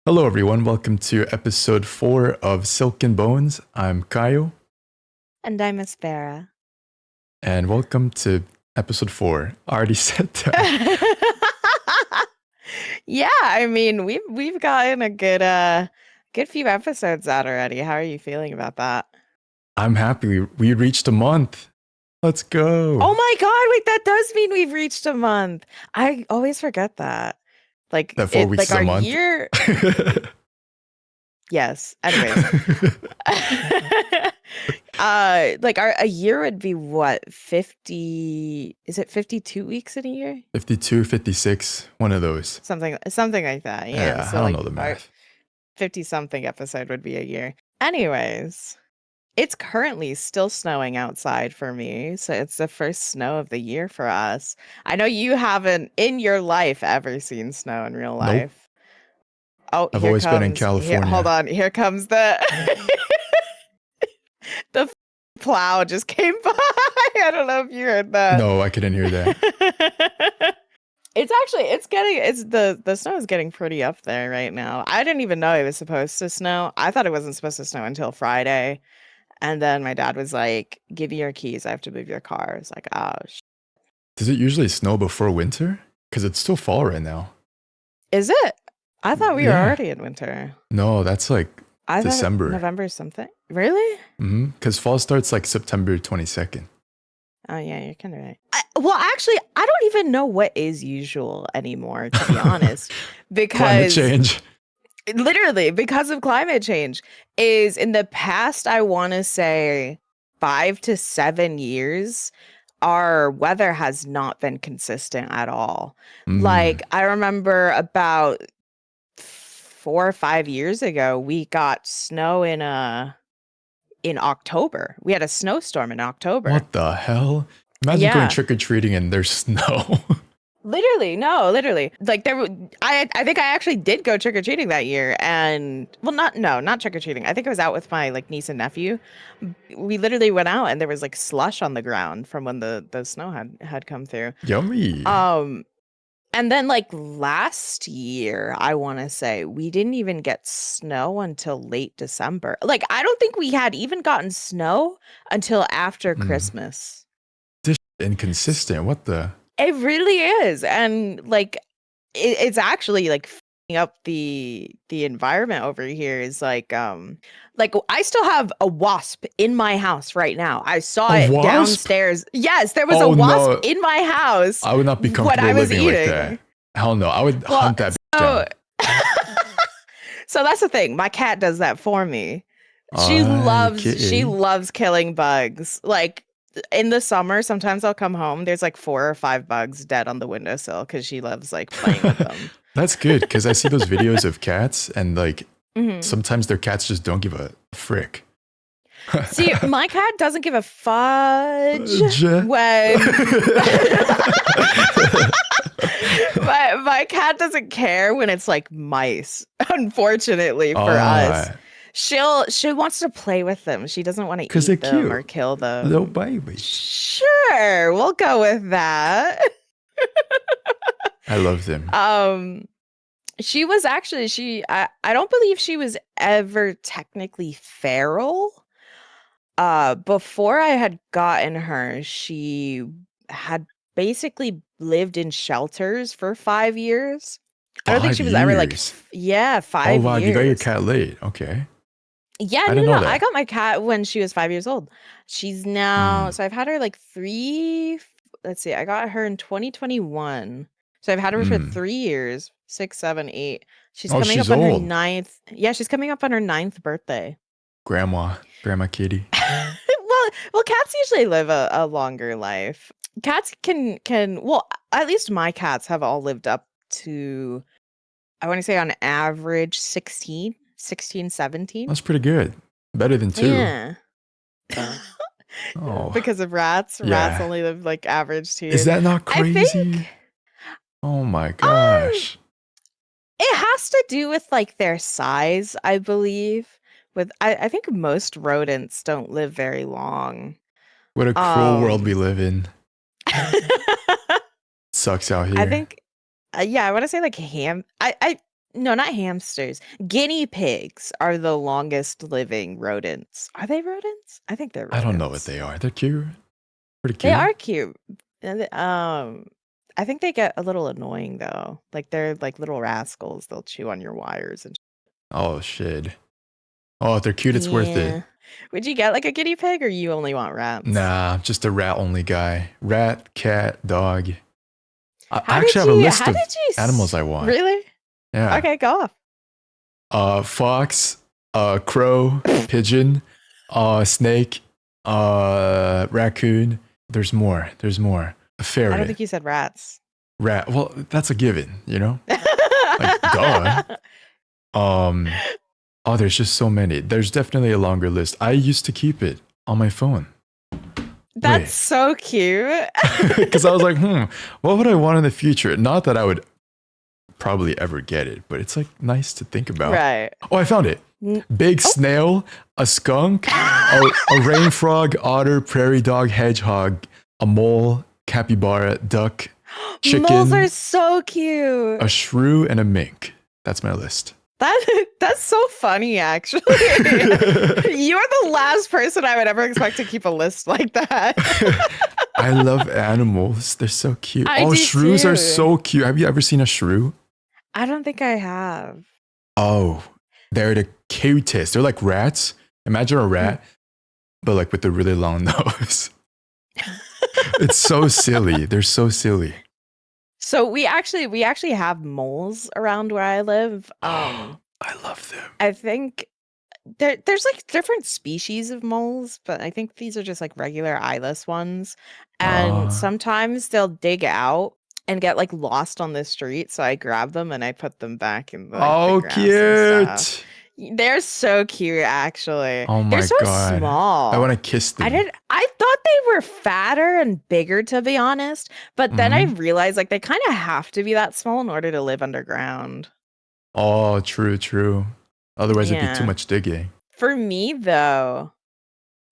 Hello, everyone. Welcome to episode 4 of Silk and Bones. I'm Kaiyo, And I'm Aspera. and welcome to episode 4. I already said that. Yeah, I mean we've gotten a good few episodes out already. How are you feeling about that? I'm happy we reached a month. Let's go. Oh my god, wait, that does mean we've reached a month. I always forget that. Like That 4 it weeks like is a our month. year. Yes. Anyways. Like a year would be what, 50, is it 52 weeks in a year? 52, 56, one of those. Something like that. Yeah. Yeah, I So don't like know the our math. 50 something episode would be a year. Anyways, it's currently still snowing outside for me. So it's the first snow of the year for us. I know you haven't in your life ever seen snow in real Nope. life. Oh, I've here always been in comes here. Hold California. on. Here comes the the plow just came by. I don't know if you heard that. No, I couldn't hear that. It's the snow is getting pretty up there right now. I didn't even know it was supposed to snow. I thought it wasn't supposed to snow until Friday. And then my dad was like, "Give me your keys. I have to move your car." I was like, "Oh, Does it usually snow before winter? Because it's still fall right now. is it?" I thought we were Yeah. already in winter. No, that's like I thought December. November something. Really? Because fall starts like September 22nd. Oh yeah, you're kind of right. Well, actually, I don't even know what is usual anymore, to be honest, Climate because change. literally because of climate change is in the past, I want to say 5 to 7 years, our weather has not been consistent at all. Like I remember about 4 or 5 years ago, we got snow in October. We had a snowstorm in October. What the hell? Imagine going Yeah. trick-or-treating and there's snow. Literally, no, literally. Like I think I actually did go trick-or-treating that year, and well, not trick-or-treating. I think I was out with my like niece and nephew. We literally went out and there was like slush on the ground from when the snow had come through. Yummy. Um and then like last year, I want to say we didn't even get snow until late December. Like I don't think we had even gotten snow until after Christmas. This inconsistent. What the? It really is. And like it's actually like f***ing up the environment over here is like I still have a wasp in my house right now. I saw A it wasp? downstairs. Yes, there was a Oh wasp no. in my house I would not be when comfortable I was living like that. eating. Hell no. I would Well, hunt that bitch so down. so that's the thing. My cat does that for me. You're She kidding. loves killing bugs. Like in the summer, sometimes I'll come home. There's like 4 or 5 bugs dead on the windowsill because she loves like playing with them. That's good because I see those videos of cats and like Mhm. sometimes their cats just don't give a frick. See, my cat doesn't give a fudge Ja- when my cat doesn't care when it's like mice, unfortunately for us. Ah, She wants to play with them. She doesn't want to 'cause they're eat them or cute. kill Little them. babies. Sure, we'll go with that. I love them. She was actually I don't believe she was ever technically feral. Before I had gotten her, she had basically lived in shelters for 5 years. I don't think she was ever like 5 years. yeah, Oh 5 wow, you got your years. cat late. Okay. Yeah, I no, didn't no, know no. I that. got my cat when she was 5 years old. She's now Mm, so I've had her like let's see, I got her in 2021. So I've had her for mm. 3 years, 6, 7, 8. She's Oh, coming she's up on her old. ninth. Yeah, she's coming up on her ninth birthday. Grandma Kitty. Well, cats usually live a longer life. Cats can well, at least my cats have all lived up to I want to say on average 16, 17. That's pretty good. Better than 2. Yeah. Oh, Because of rats. Rats yeah. only live like average Is 2. that not I think crazy? Oh my um gosh. it has to do with like their size, I believe. With I think most rodents don't live very long. What a cruel world Um we live in. Sucks out I here. think yeah, I want to say like ham. I No, not hamsters. Guinea pigs are the longest living rodents. Are they rodents? I think they're I don't know what rodents. they are. They're cute. Pretty They cute. are cute. I think they get a little annoying though. Like they're like little rascals. They'll chew on your wires and Oh shit. Oh, if they're cute, it's worth it. yeah. Would you get like a guinea pig or you only want rats? Nah, I'm just a rat only guy. Rat, cat, dog. I How actually did have a you list of animals I want. really? Yeah. Okay, go off. Fox, crow, pigeon, snake, raccoon. There's more. There's more. A I don't ferret, think you said rats. rat. Well, that's a given, you know? Like, duh. Um, oh, there's just so many. There's definitely a longer list. I used to keep it on my phone. That's Wait, so cute. because I was like, what would I want in the future? Not that I would probably ever get it, but it's like nice to think about. Right. Oh, I found it. Big snail, a skunk, a rain frog, otter, prairie dog, hedgehog, a mole, capybara, duck, Moles are chicken, so cute. a shrew, and a mink. That's my list. That's so funny, actually. You're the last person I would ever expect to keep a list like that. I love animals. They're so cute. I Oh, do shrews are too. so cute. Have you ever seen a shrew? I don't think I have. Oh, they're the cutest. They're like rats. Imagine a rat, but like with a really long nose. It's so silly. They're so silly. So we actually have moles around where I live. I love them. I think there's like different species of moles, but I think these are just like regular eyeless ones. And sometimes they'll dig out and get like lost on the street. So I grab them and I put them back in like the Oh, grass and stuff. cute. They're so cute, actually. Oh They're my so God. small. I want to kiss them. I thought they were fatter and bigger, to be honest. But then I realized like they kind of have to be that small in order to live underground. Oh, true, true. Otherwise, it'd be too Yeah. much digging. For me, though,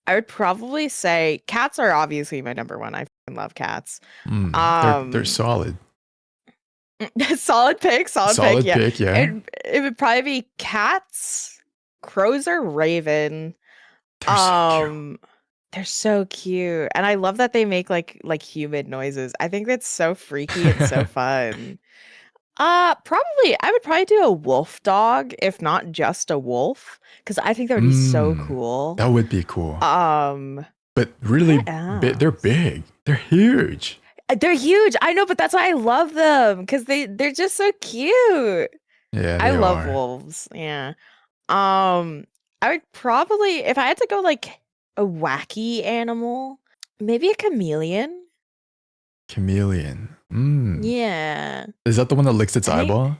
I would probably say cats are obviously my number one. I fucking love cats. They're solid. Solid pick, Solid yeah. pick, yeah. It would probably be cats, crows, or raven. They're so cute. They're so cute, and I love that they make like humid noises. I think that's so freaky and so fun. Probably I would probably do a wolf dog, if not just a wolf, because I think that would be so cool. That would be cool. But really, what they're else? big. They're huge. They're huge. I know, but that's why I love them because they're just so cute. Yeah, I they love are. wolves. Yeah. I would probably, if I had to go like a wacky animal, maybe a chameleon. Chameleon. Yeah. Is that the one that licks its I think eyeball?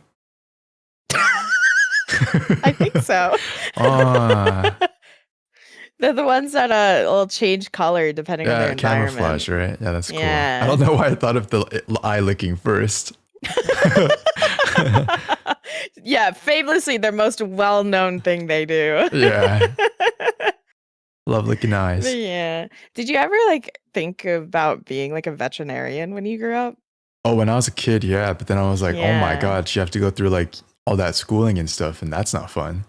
I think so. Ah, They're the ones that will change color depending on their yeah, environment. camouflage, right? Yeah, that's cool. I Yeah. don't know why I thought of the eye licking first. Yeah, famously their most well-known thing they do. Yeah. Love licking eyes. Yeah. Did you ever like think about being like a veterinarian when you grew up? Oh, when I was a kid, yeah. But then I was like, oh my Yeah. God, you have to go through like all that schooling and stuff, and that's not fun.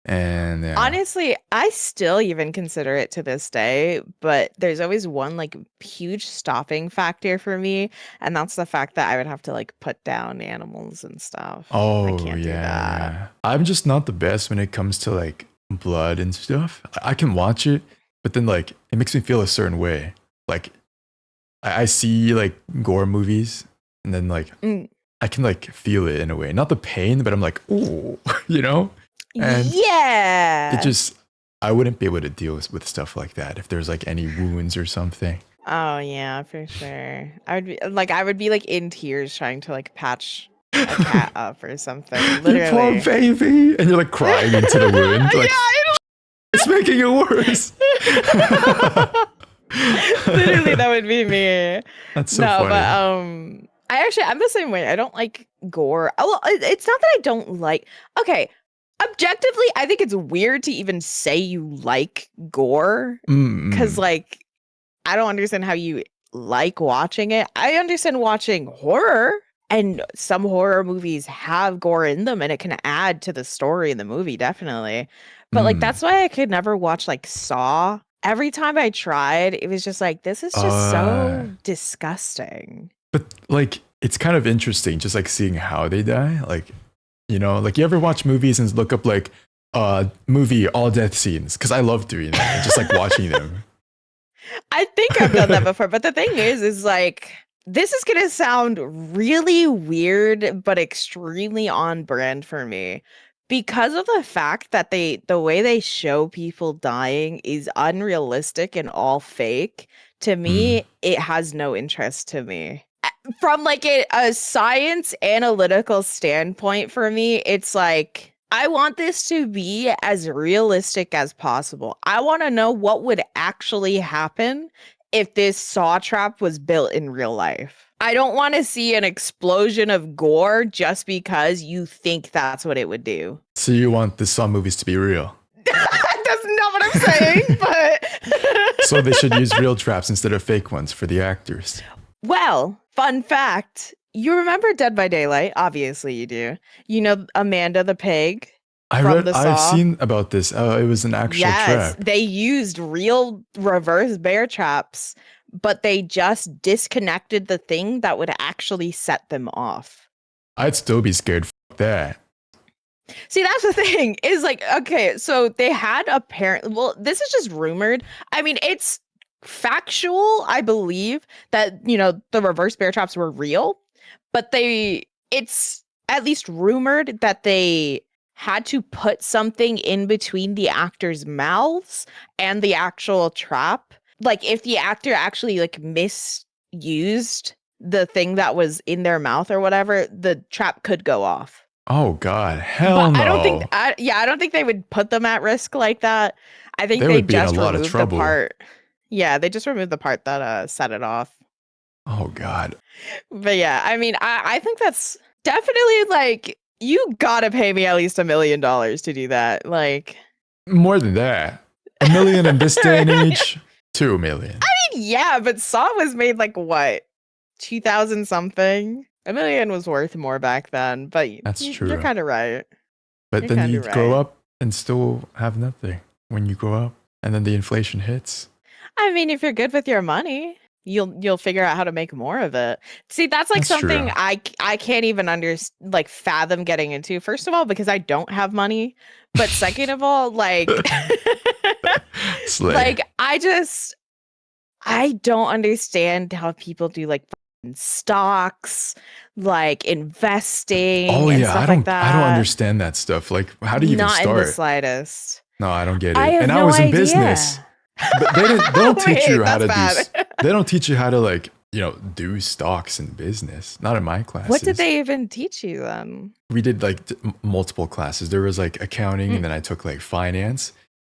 And yeah. Honestly, I still even consider it to this day, but there's always one like huge stopping factor for me, and that's the fact that I would have to like put down animals and stuff. I Oh, can't do that. yeah. I'm just not the best when it comes to like blood and stuff. I can watch it, but then like it makes me feel a certain way. Like I see like gore movies, and then like Mm. I can like feel it in a way. Not the pain, but I'm like, ooh, you know? And Yeah. it just, I wouldn't be able to deal with stuff like that if there's like any wounds or something. Oh yeah, for sure. I would be like in tears trying to like patch a cat up or something. You Literally. poor baby. And you're like crying into the wound. Like, Yeah, it's making it worse. literally that would be me. That's so No, funny. but I'm the same way. I don't like gore. Well, it's not that I don't like. Okay, objectively, I think it's weird to even say you like gore because like I don't understand how you like watching it. I understand watching horror. And some horror movies have gore in them and it can add to the story in the movie, definitely. But like Mm. that's why I could never watch like Saw. Every time I tried, it was just like, this is just Uh, so disgusting. but like it's kind of interesting just like seeing how they die. Like, you know, like you ever watch movies and look up like movie all death scenes? Because I love doing that. And just like watching them. I think I've done that before, but the thing is like this is gonna sound really weird, but extremely on brand for me. Because of the fact that the way they show people dying is unrealistic and all fake, to Mm. me, it has no interest to me. From like a science analytical standpoint for me, it's like I want this to be as realistic as possible. I want to know what would actually happen if this saw trap was built in real life. I don't want to see an explosion of gore just because you think that's what it would do. So you want the Saw movies to be real? That's not what I'm saying, So they should use but real traps instead of fake ones for the actors. well, fun fact. You remember Dead by Daylight? Obviously you do. You know Amanda the pig from the I've Saw? seen about this. It was an actual Yes, trap. they used real reverse bear traps, but they just disconnected the thing that would actually set them off. I'd still be scared. Fuck that. See, that's the thing is like, okay, so they had apparently, well, this is just rumored. I mean, it's factual, I believe, that, you know, the reverse bear traps were real, but it's at least rumored that they had to put something in between the actors' mouths and the actual trap. Like, if the actor actually like misused the thing that was in their mouth or whatever, the trap could go off. Oh God, hell But I don't think no. I don't think they would put them at risk like that. I think They they would be in a just lot of removed the trouble. part. Yeah, they just removed the part that set it off. Oh God, But yeah, I mean, I think that's definitely like you gotta pay me at least $1 million to do that. Like, more than that. $1 million in this day and I age. 2 million. mean, yeah, but Saw was made like what, 2000 something. $1 million was worth more back then, but That's you're true. kind of right. But You're then kind of you'd grow right. up and still have nothing when you grow up, and then the inflation hits. I mean, if you're good with your money, you'll figure out how to make more of it. See, that's like That's true. something I can't even like fathom getting into. First of all, because I don't have money, but second of all, like Slay. like I don't understand how people do like fucking stocks, like Oh investing and yeah, stuff like I don't that. understand that stuff. Like, how do you even Not in the start? slightest. No, I don't get I it. have And I no was in business. idea. But they don't teach Wait, you how that's to bad. they don't teach you how to like, you know, do stocks in business. Not in my What did classes. they even teach you then? We did like multiple classes. There was like accounting Mm, and then I took like finance.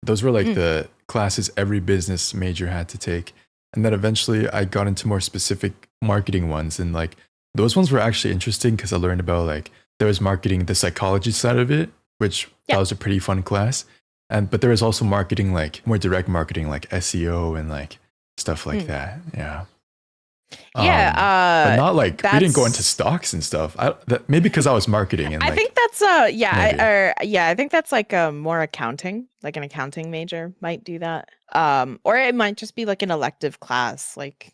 Those were like mm. the classes every business major had to take. And then eventually I got into more specific marketing ones and like those ones were actually interesting because I learned about like there was marketing the psychology side of it, which that Yeah. was a pretty fun class. And but there was also marketing like more direct marketing like SEO and like stuff like Mm. that. Yeah. Yeah, But not like we didn't go into that's stocks and stuff. Maybe because I was marketing and I like think that's yeah, maybe. I think that's like more accounting, like an accounting major might do that. Or it might just be like an elective class, like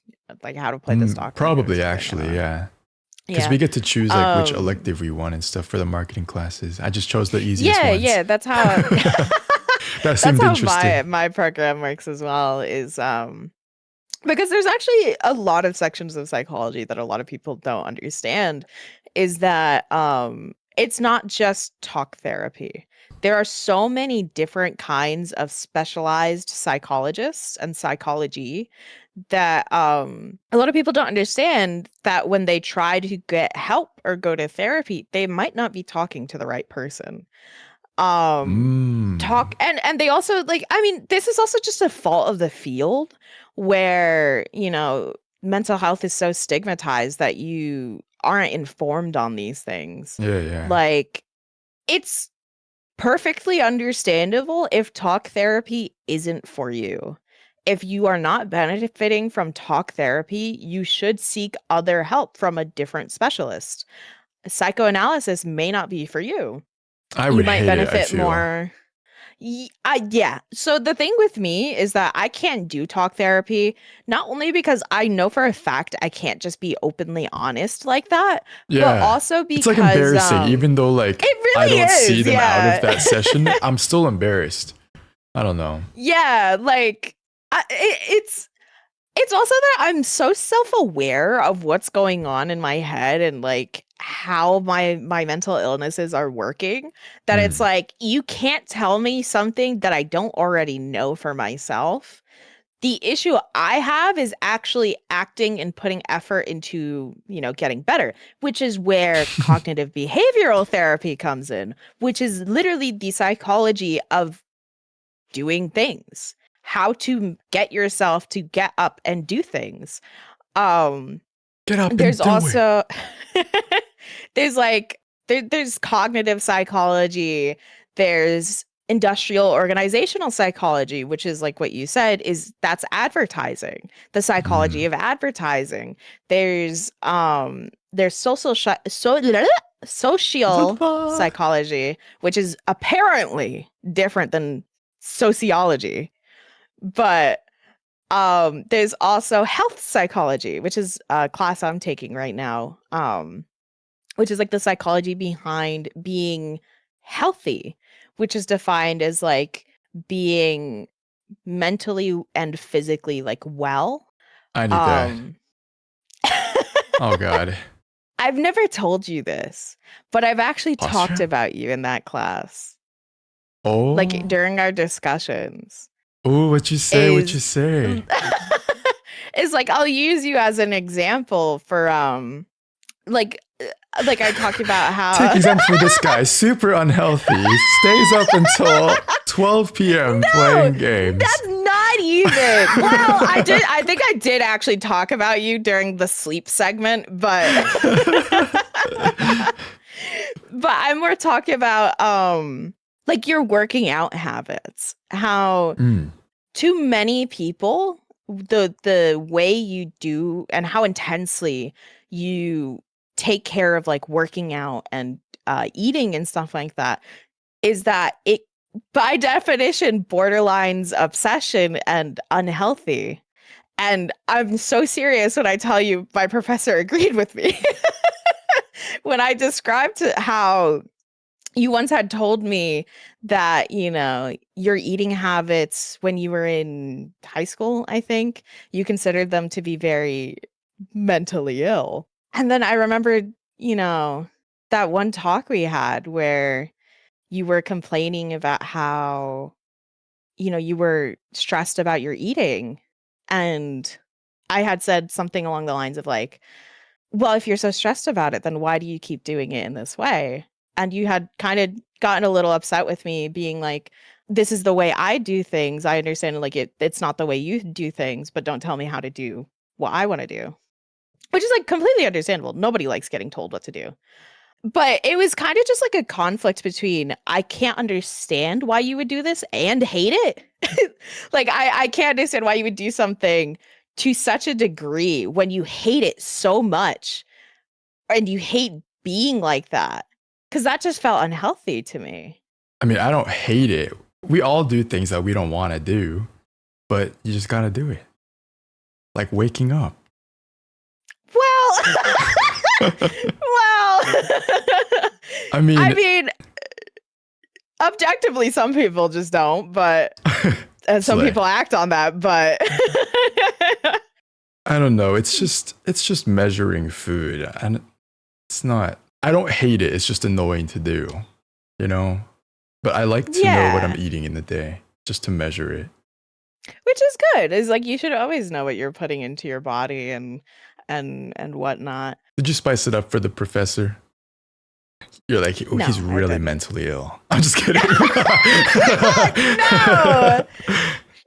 how to play the stock market or Probably something. I don't actually, know. yeah. Because Yeah. we get to choose like which Um elective we want and stuff for the marketing classes. I just chose the easiest yeah, ones. yeah, that's how That that's seemed how interesting. my program works as well is because there's actually a lot of sections of psychology that a lot of people don't understand is that it's not just talk therapy. There are so many different kinds of specialized psychologists and psychology that a lot of people don't understand that when they try to get help or go to therapy, they might not be talking to the right person. um Mm. talk and they also like, I mean, this is also just a fault of the field where, you know, mental health is so stigmatized that you aren't informed on these things. Yeah, yeah. Like, it's perfectly understandable if talk therapy isn't for you. if you are not benefiting from talk therapy, you should seek other help from a different specialist. Psychoanalysis may not be for you. I You would might hate it, I benefit feel. more. Yeah. So the thing with me is that I can't do talk therapy, not only because I know for a fact I can't just be openly honest like that, but Yeah. also It's like because embarrassing, even though like it I really don't see is. them out of Yeah. that session, I'm still embarrassed. I don't know. Yeah, like it's also that I'm so self-aware of what's going on in my head and like how my mental illnesses are working that it's Mm. like you can't tell me something that I don't already know for myself. The issue I have is actually acting and putting effort into, getting better, which is where cognitive behavioral therapy comes in, which is literally the psychology of doing things, how to get yourself to get up and do things. Um, Get up and there's do it. also there's like there's cognitive psychology, there's industrial organizational psychology, which is like what you said, is that's advertising, the psychology Mm. of advertising. There's social psychology, which is apparently different than sociology. But there's also health psychology, which is a class I'm taking right now, which is like the psychology behind being healthy, which is defined as like being mentally and physically like well. I need that. Um Oh God. I've never told you this, but I've actually talked Posture? about you in that class, like Oh. during our discussions. Oh, what you say? What you Is say? is like I'll use you as an example for like like I talked about Take how example for this guy. Super unhealthy. Stays up until 12 p.m. no, playing games. that's not even. Well, I think I did actually talk about you during the sleep segment, but but I'm more talking about like your working out habits. How Mm, too many people, the way you do and how intensely you take care of like working out and eating and stuff like that is that it by definition borderlines obsession and unhealthy. And I'm so serious when I tell you my professor agreed with me when I described how you once had told me that, your eating habits when you were in high school, I think, you considered them to be very mentally ill. And then I remembered, that one talk we had where you were complaining about how, you were stressed about your eating. And I had said something along the lines of like, well, if you're so stressed about it, then why do you keep doing it in this way? And you had kind of gotten a little upset with me being like, this is the way I do things. I understand like it's not the way you do things, but don't tell me how to do what I want to do. Which is like completely understandable. Nobody likes getting told what to do. But it was kind of just like a conflict between I can't understand why you would do this and hate it. Like I can't understand why you would do something to such a degree when you hate it so much and you hate being like that, because that just felt unhealthy to me. I mean, I don't hate it. We all do things that we don't want to do, but you just gotta do it. Like waking up. Well, well, I mean, I mean, objectively, some people just don't, but and some slay. people act on that, but I don't know. It's just measuring food, and it's not. I don't hate it. It's just annoying to do, you know. But I like to know what I'm yeah, eating in the day, just to measure it. which is good. Is like you should always know what you're putting into your body and whatnot. Did you spice it up for the professor? You're like, oh, he's No, I really didn't. mentally ill. I'm just kidding. No.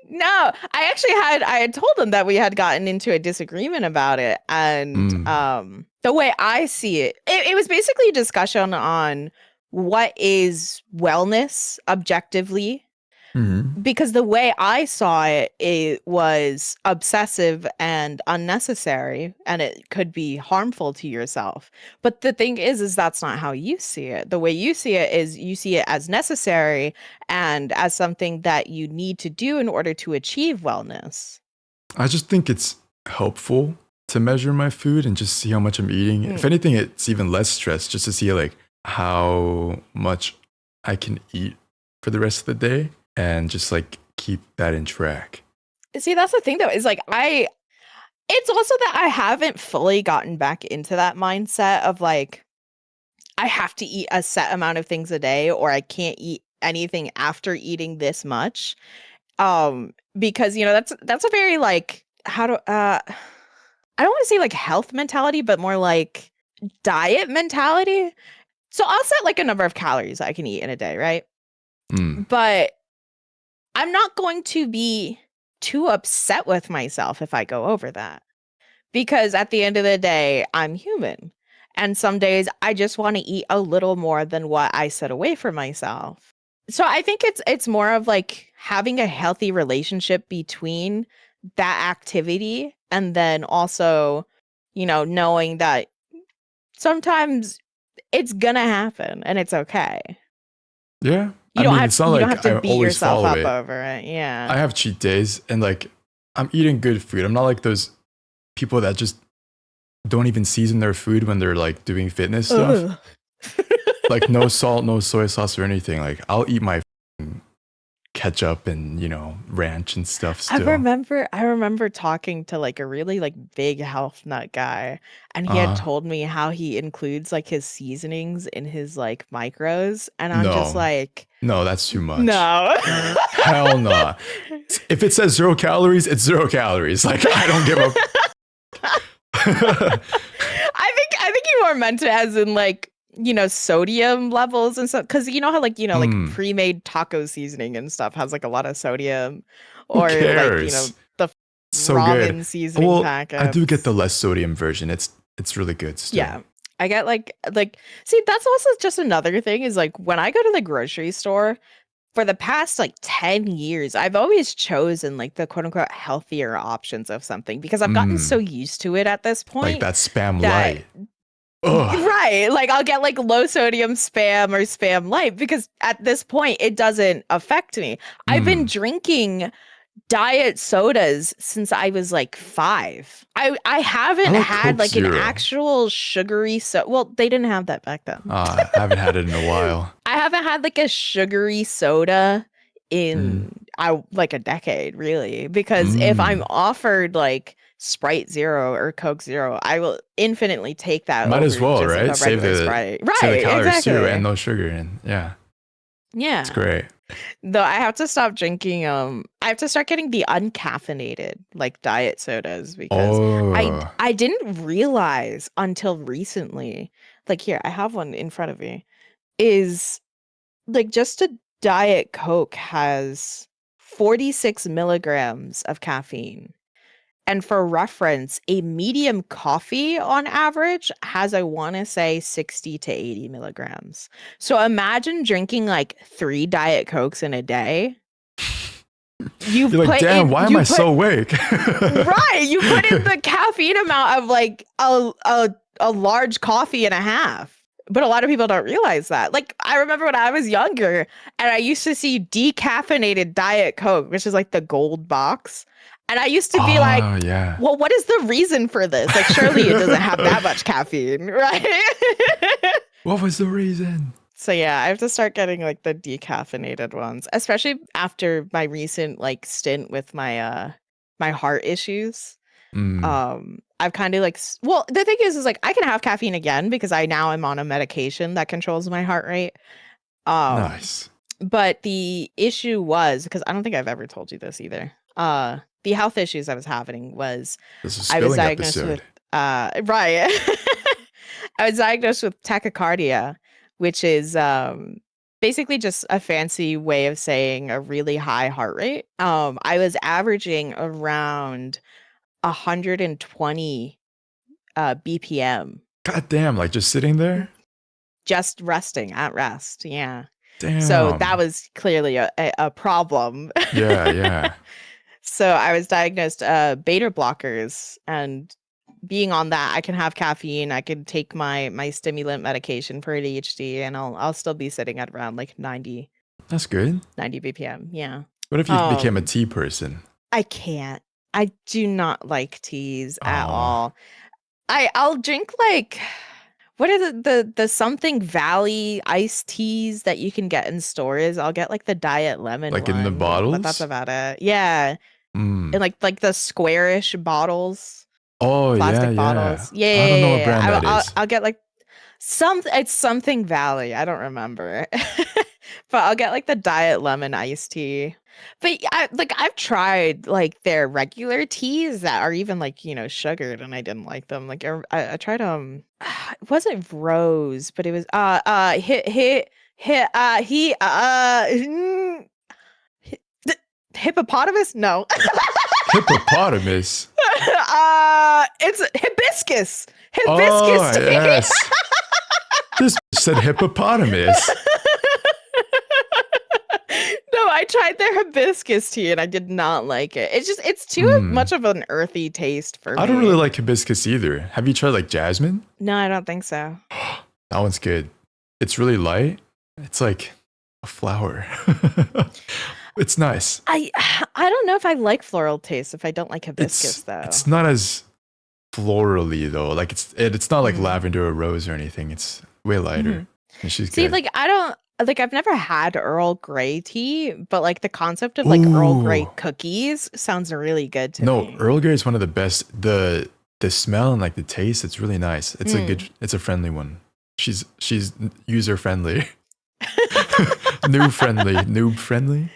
No, I had told him that we had gotten into a disagreement about it. And Mm, the way I see it was basically a discussion on what is wellness objectively. Hmm. Because the way I saw it, it was obsessive and unnecessary, and it could be harmful to yourself. But the thing is that's not how you see it. The way you see it is you see it as necessary and as something that you need to do in order to achieve wellness. I just think it's helpful to measure my food and just see how much I'm eating. If Mm. anything, it's even less stress just to see like how much I can eat for the rest of the day and just like keep that in track. See, that's the thing though, is like it's also that I haven't fully gotten back into that mindset of like I have to eat a set amount of things a day or I can't eat anything after eating this much. Because that's a very like how do I don't want to say like health mentality, but more like diet mentality. So I'll set like a number of calories I can eat in a day, right? Mm. But I'm not going to be too upset with myself if I go over that. Because at the end of the day, I'm human. And some days I just want to eat a little more than what I set away for myself. So I think it's more of like having a healthy relationship between that activity and then also, knowing that sometimes it's gonna happen and it's okay. Yeah. You I don't mean, have it's not you don't like have to I beat always yourself follow up it. over it. Yeah. I have cheat days and like I'm eating good food. I'm not like those people that just don't even season their food when they're like doing fitness stuff. Ugh. Like no salt, no soy sauce or anything. Like I'll eat my ketchup and, ranch and stuff I still. remember I remember talking to like a really like big health nut guy, and he had Uh, told me how he includes like his seasonings in his like micros, and I'm just no, like, no, that's too much. no. Hell no. If it says 0 calories, it's 0 calories. Like I don't give a. I think you more meant it as in like, sodium levels and stuff. Because you know how like, like Mm, pre-made taco seasoning and stuff has like a lot of sodium, who or like, cares? the So good. ramen seasoning Well, I do get the packets. less sodium version. It's really good still. Yeah. I get like see, that's also just another thing is like when I go to the grocery store for the past like 10 years, I've always chosen like the quote unquote healthier options of something because I've gotten so Mm, used to it at this like point that spam that light. Ugh. right, like I'll get like low sodium spam or spam light because at this point it doesn't affect me. I've been Mm, drinking diet sodas since I was like 5. I I haven't like had Coke like an Zero. actual sugary well, they didn't have that back then. I haven't had it in a while. I haven't had like a sugary soda Mm, in I like a decade, really, because if I'm mm. offered like Sprite Zero or Coke Zero, I will infinitely take that Might as over well, just like right? a regular Sprite. Save the Right, calories too, and exactly. no sugar. And yeah, it's Yeah. great. Though I have to stop drinking I have to start getting the uncaffeinated like diet sodas because Oh, I didn't realize until recently. Like here, I have one in front of me. Is like just a diet Coke has 46 milligrams of caffeine. And for reference, a medium coffee on average has, I want to say, 60 to 80 milligrams. So imagine drinking like 3 Diet Cokes in a day. you're like, damn. Why am I so awake? Right, you put in the caffeine amount of like a large coffee and a half. But a lot of people don't realize that. Like I remember when I was younger and I used to see decaffeinated Diet Coke, which is like the gold box. And I used to be like, Oh yeah. well, what is the reason for this? Like surely it doesn't have that much caffeine, right? What was the reason? So yeah, I have to start getting like the decaffeinated ones, especially after my recent like stint with my heart issues. Mm, I've kind of like well, the thing is like I can have caffeine again because I now am on a medication that controls my heart rate. Um, nice. but the issue was because I don't think I've ever told you this either. The health issues I was having was This is a I was spilling diagnosed with episode. right. I was diagnosed with tachycardia, which is basically just a fancy way of saying a really high heart rate. I was averaging around 120 BPM God damn, like just sitting there. just resting at rest. Yeah. So that Damn. was clearly a problem. Yeah, yeah. So I was diagnosed beta blockers, and being on that, I can have caffeine, I can take my stimulant medication for ADHD, and I'll still be sitting at around like 90 That's good. 90 BPM. Yeah. What if you became a Um tea person? I can't. I do not like teas at Oh, all. I'll drink like what are the something valley iced teas that you can get in stores? I'll get like the diet lemon like in the one, but that's bottles? about it. Yeah. Mm. And like the squarish bottles, Oh, yeah, plastic yeah. bottles. Yeah, I don't know yeah, what yeah, brand yeah. that is. I'll get like it's something valley. I don't remember. But I'll get like the diet lemon iced tea. But I've tried like their regular teas that are even like, sugared, and I didn't like them. Like I tried it wasn't rose, but it was hit he hippopotamus? No. Hippopotamus. It's hibiscus. Hibiscus Oh, tea. yes. This bitch said hippopotamus. No, I tried their hibiscus tea and I did not like it. It's too Mm. much of an earthy taste for I don't really me. like hibiscus either. Have you tried like jasmine? No, I don't think so. That one's good. It's really light. It's like a flower. It's nice. I don't know if I like floral taste if I don't like hibiscus though. It's not as florally though. Like it's not like Mm. lavender or rose or anything. It's way lighter. Mhm. And she's See, good. like I don't like I've never had Earl Grey tea, but like the concept of like Earl Grey Ooh. cookies sounds really good to No, me. Earl Grey is one of the best. The smell and like the taste, it's really nice. It's a friendly one. She's user friendly. Noob friendly.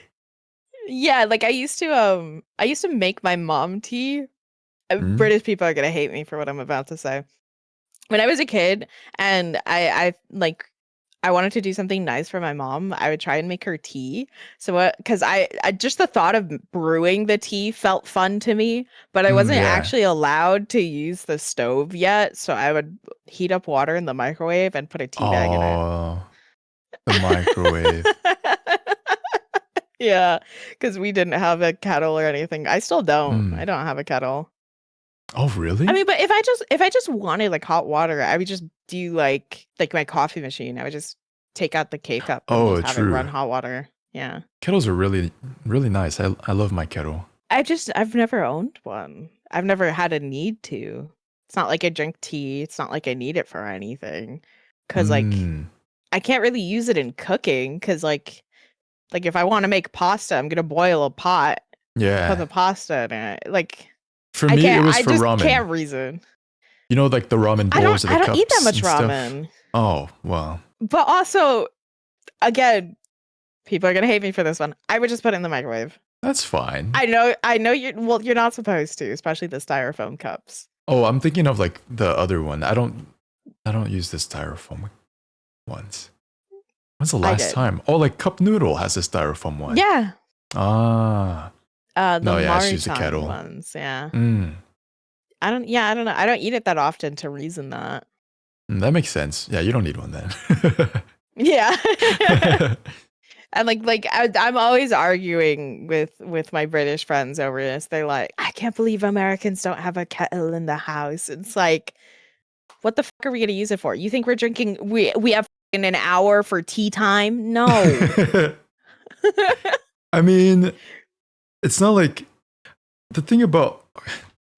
Yeah, like I used to make my mom tea. Mm? British people are gonna hate me for what I'm about to say. When I was a kid and I wanted to do something nice for my mom, I would try and make her tea. So what, because I just the thought of brewing the tea felt fun to me, but I wasn't Yeah. actually allowed to use the stove yet. So I would heat up water in the microwave and put a tea bag in it. Oh, the microwave. Yeah, because we didn't have a kettle or anything. I still don't. I Mm. don't have a kettle. Oh, I really? mean, but if I just wanted like hot water, I would just do like my coffee machine. I would just take out the K cup and just Oh, have it run true. hot water. Yeah. Kettles are really nice. I love my kettle. I've never owned one. I've never had a need to. It's not like I drink tea. It's not like I need it for anything. Cause like Mm. I can't really use it in cooking. Cause like if I want to make pasta, I'm gonna boil a pot, put Yeah. the pasta in it. Like For me, it was I for just ramen. can't reason. You know, like the ramen bowls or I the don't eat that cups much and stuff. ramen. Oh, well, But also, again, people are gonna hate me for this one. I would just put it in the microwave. that's fine. I know you're not supposed to, especially the styrofoam cups. Oh, I'm thinking of like the other one. I don't use the styrofoam ones. When's the I last did. time? Oh, like cup noodle has a styrofoam one. Yeah. Ah. The No, yeah, I just use the maritime kettle. ones, yeah. Mm. I don't know. I don't eat it that often to reason that. That makes sense. Yeah, you don't need one then. Yeah. And I'm always arguing with my British friends over this. They're like, I can't believe Americans don't have a kettle in the house. It's like, what the fuck are we gonna use it for? You think we're drinking? We have in an hour for tea time? No. I mean, it's not like the thing about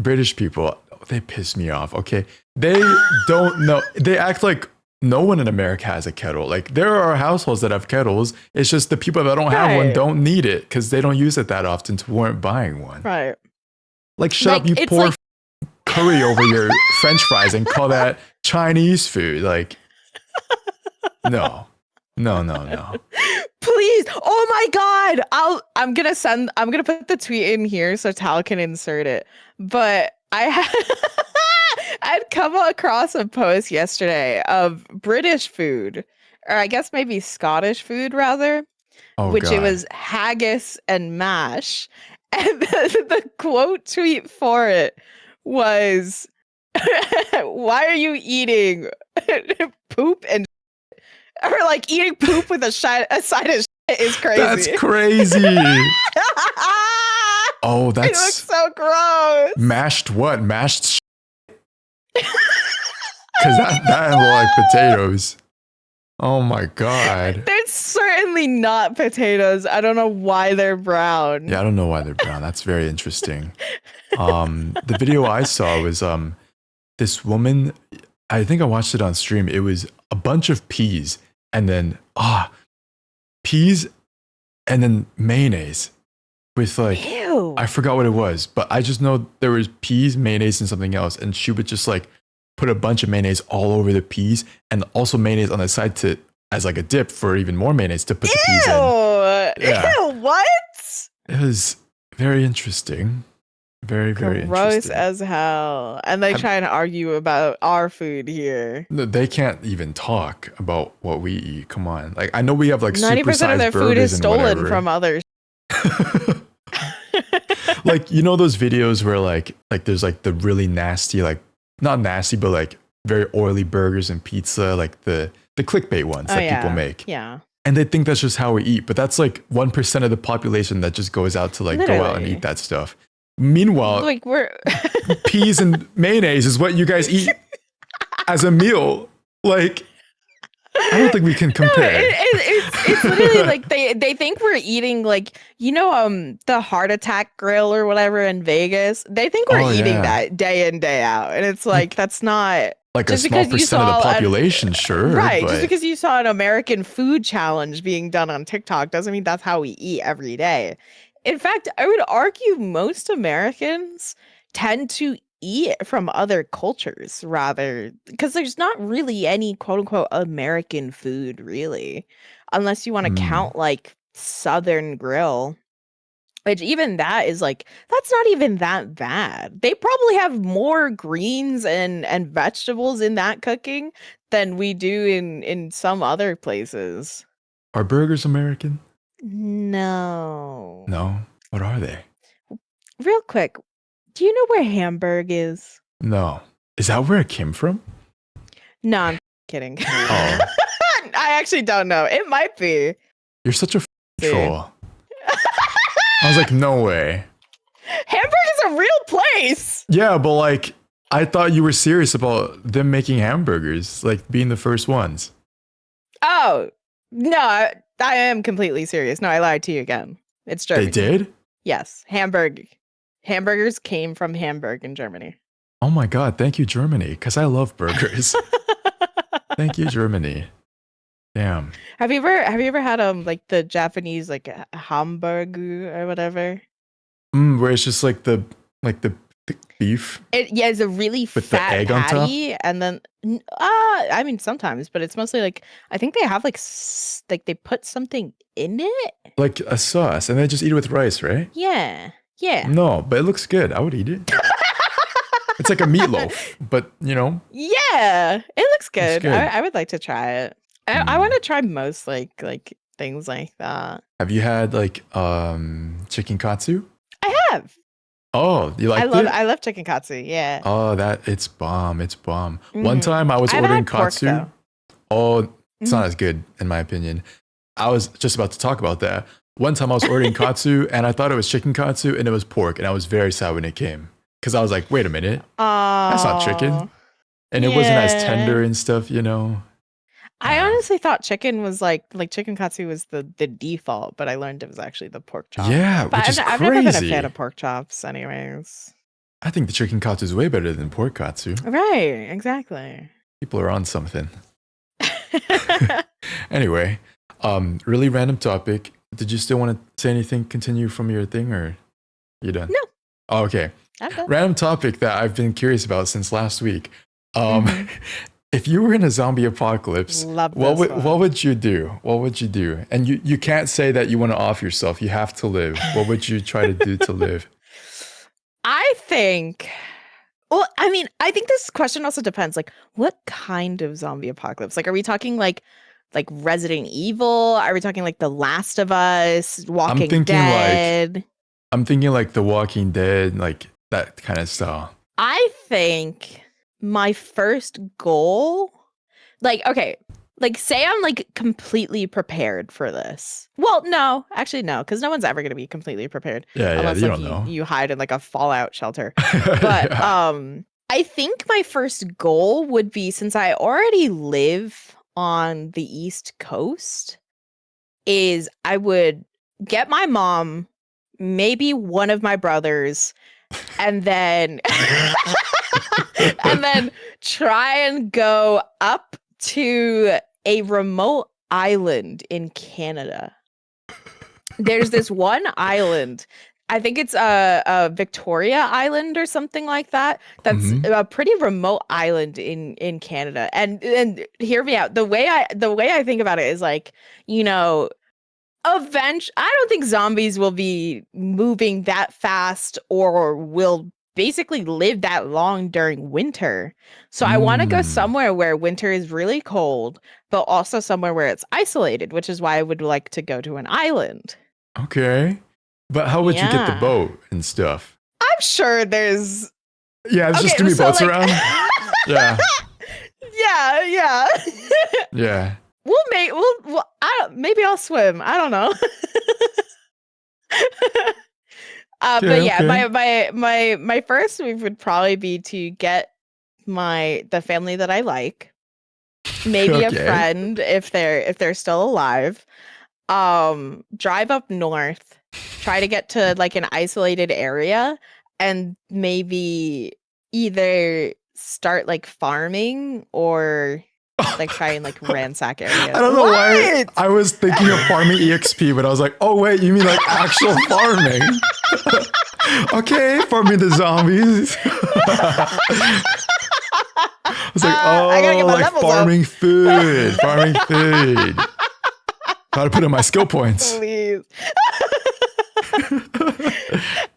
British people, they piss me off, okay? They don't know. They act like no one in America has a kettle. Like, there are households that have kettles. It's just the people that don't have one Right. don't need it because they don't use it that often to warrant buying one. Right. Like, shut up, you It's pour like curry over your French fries and call that Chinese food. Like, no. No. please. Oh my god. I'm gonna put the tweet in here so Tal can insert it. But I'd come across a post yesterday of British food, or I guess maybe Scottish food rather, Oh, which it God. was haggis and mash. And the quote tweet for it was, why are you eating poop and Or like eating poop with a side of shit is crazy. That's crazy. Oh, It that's looks so gross. mashed what? Mashed because that look like potatoes. Oh my god. They're certainly not potatoes. I don't know why they're brown. Yeah, I don't know why they're brown. That's very interesting. The video I saw was this woman, I think I watched it on stream. It was a bunch of peas and then peas and then mayonnaise with like Ew. I forgot what it was, but I just know there was peas, mayonnaise, and something else, and she would just like put a bunch of mayonnaise all over the peas and also mayonnaise on the side to as like a dip for even more mayonnaise to put the peas in. Yeah. Ew, what? It was very interesting. Very, very Gross interesting. as hell. And they try and argue about our food here. No, they can't even talk about what we eat. Come on. Like I know we have like 90% of their food is stolen from others. Like you know those videos where like there's like the really nasty, like not nasty, but like very oily burgers and pizza, like the clickbait ones that people make. Yeah. And they think that's just how we eat, but that's like 1% of the population that just goes out to like go out and eat that stuff. Meanwhile, like we're peas and mayonnaise is what you guys eat as a meal. Like I don't think we can compare. No, it's literally like they think we're eating like the heart attack grill or whatever in Vegas. They think we're eating that day in day out, and it's like that's not like a small percent of the population, sure. Right, but... just because you saw an American food challenge being done on TikTok doesn't mean that's how we eat every day. In fact, I would argue most Americans tend to eat from other cultures rather because there's not really any quote unquote American food really, unless you want to count like Southern Grill, which even that is like that's not even that bad. They probably have more greens and vegetables in that cooking than we do in some other places. Are burgers American? No. No. What are they? Real quick, do you know where Hamburg is? No. Is that where it came from? No, I'm kidding. Oh. I actually don't know. It might be. You're such a troll. I was like, no way. Hamburg is a real place. Yeah, but like, I thought you were serious about them making hamburgers, like being the first ones. Oh, no, I am completely serious. No, I lied to you again. It's Germany. They did? Yes. Hamburgers came from Hamburg in Germany. Oh my God. Thank you, Germany. Because I love burgers. Thank you, Germany. Damn. Have you ever had like the Japanese like Hamburg or whatever? Where it's just like the beef. It's a really with fat the egg patty, on top? and then I mean sometimes, but it's mostly like I think they have like they put something in it, like a sauce, and they just eat it with rice, right? Yeah. No, but it looks good. I would eat it. It's like a meatloaf, but Yeah, it looks good. good. I would like to try it. I want to try most like things like that. Have you had like chicken katsu? I have. Oh, you like it? I love chicken katsu. Yeah. Oh, it's bomb. It's bomb. One time I was ordering katsu. It's not as good in my opinion. I was just about to talk about that. One time I was ordering katsu and I thought it was chicken katsu and it was pork, and I was very sad when it came because I was like, wait a minute, that's not chicken, and it wasn't as tender and stuff, I honestly thought chicken was like chicken katsu was the default, but I learned it was actually the pork chop. Yeah, but which is I've crazy. never been a fan of pork chops, anyways. I think the chicken katsu is way better than pork katsu. Right, exactly. People are on something. Anyway, really random topic. Did you still want to say anything? Continue from your thing, or you done? No. Oh, okay. I'm done. Random topic that I've been curious about since last week. If you were in a zombie apocalypse, what would you do? What would you do? And you can't say that you want to off yourself. You have to live. What would you try to do to live? I think. Well, I mean, I think this question also depends. Like, what kind of zombie apocalypse? Like, are we talking like Resident Evil? Are we talking like The Last of Us, Walking Dead? I'm thinking like The Walking Dead, like that kind of style. I think my first goal, like, okay, like say I'm like completely prepared for this. Well, no, actually no, because no one's ever gonna be completely prepared Yeah, unless you like don't know. you hide in like a fallout shelter. But Yeah. I think my first goal would be, since I already live on the East Coast, is I would get my mom, maybe one of my brothers, and then and then try and go up to a remote island in Canada. There's this one island. I think it's a Victoria Island or something like that. That's Mhm. a pretty remote island in Canada. And hear me out. The way I think about it is like, you know, I don't think zombies will be moving that fast or will basically live that long during winter. So I want to go Mm. somewhere where winter is really cold, but also somewhere where it's isolated, which is why I would like to go to an island. Okay. But how would you get the Yeah. boat and stuff? I'm sure there's Yeah, it's just okay, too many so boats like around. Yeah. yeah, yeah. Yeah. I don't, maybe I'll swim. I don't know. Okay, But yeah, okay. my first move would probably be to get the family that I like, maybe a Okay. friend if they're still alive. Drive up north, try to get to like an isolated area, and maybe either start like farming or like try and like ransack I areas. don't know why What? I was thinking of farming EXP, but I was like, oh wait, you mean like actual farming? Okay, farming the zombies. I was like, I gotta oh, get my like levels up. farming food, farming food. Gotta put in my skill points. Please.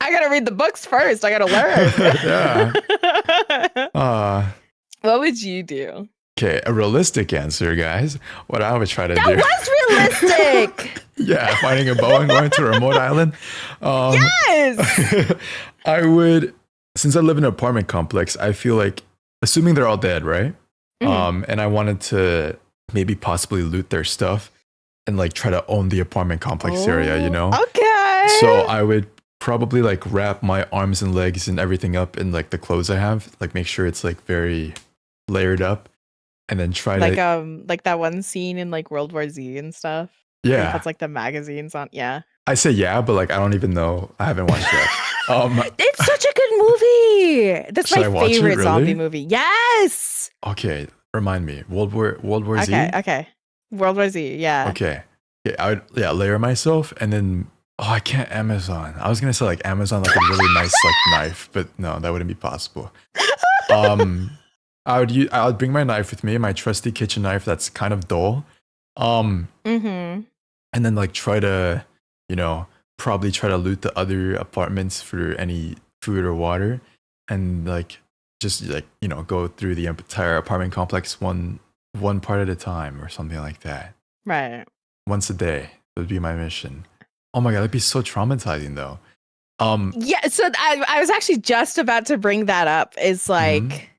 I gotta read the books first. I gotta Yeah. learn. Uh, What would you do? okay, a realistic answer, guys. What I would try to That do. was realistic. Yeah, finding a bow and going to a remote island. Yes. I would, since I live in an apartment complex, I feel like, assuming they're all dead, right? Mhm. And I wanted to maybe possibly loot their stuff and like try to own the apartment complex area, you know? Okay. So I would probably like wrap my arms and legs and everything up in like the clothes I have, like make sure it's like very layered up, and then try to like that one scene in like World War Z and stuff. Where he yeah. puts like the magazines on. Yeah. I say yeah, but like I don't even know. I haven't watched that. It's such a good movie. That's Should my I watch it, favorite zombie really? movie. Yes. Okay, remind me. World War Okay, Z. okay. World War Z, yeah. Okay. Yeah, I would layer myself and then I can't Amazon. I was gonna say like Amazon like a really nice like knife, but no, that wouldn't be possible. Um, I would bring my knife with me, my trusty kitchen knife that's kind of dull. Mm-hmm. And then like try to, you know, probably try to loot the other apartments for any food or water, and like just like you know go through the entire apartment complex one part at a time or something like that. Right. Once a day would be my mission. Oh my god, that'd be so traumatizing though. Um, Yeah, so I was actually just about to bring that up. Is mhm. like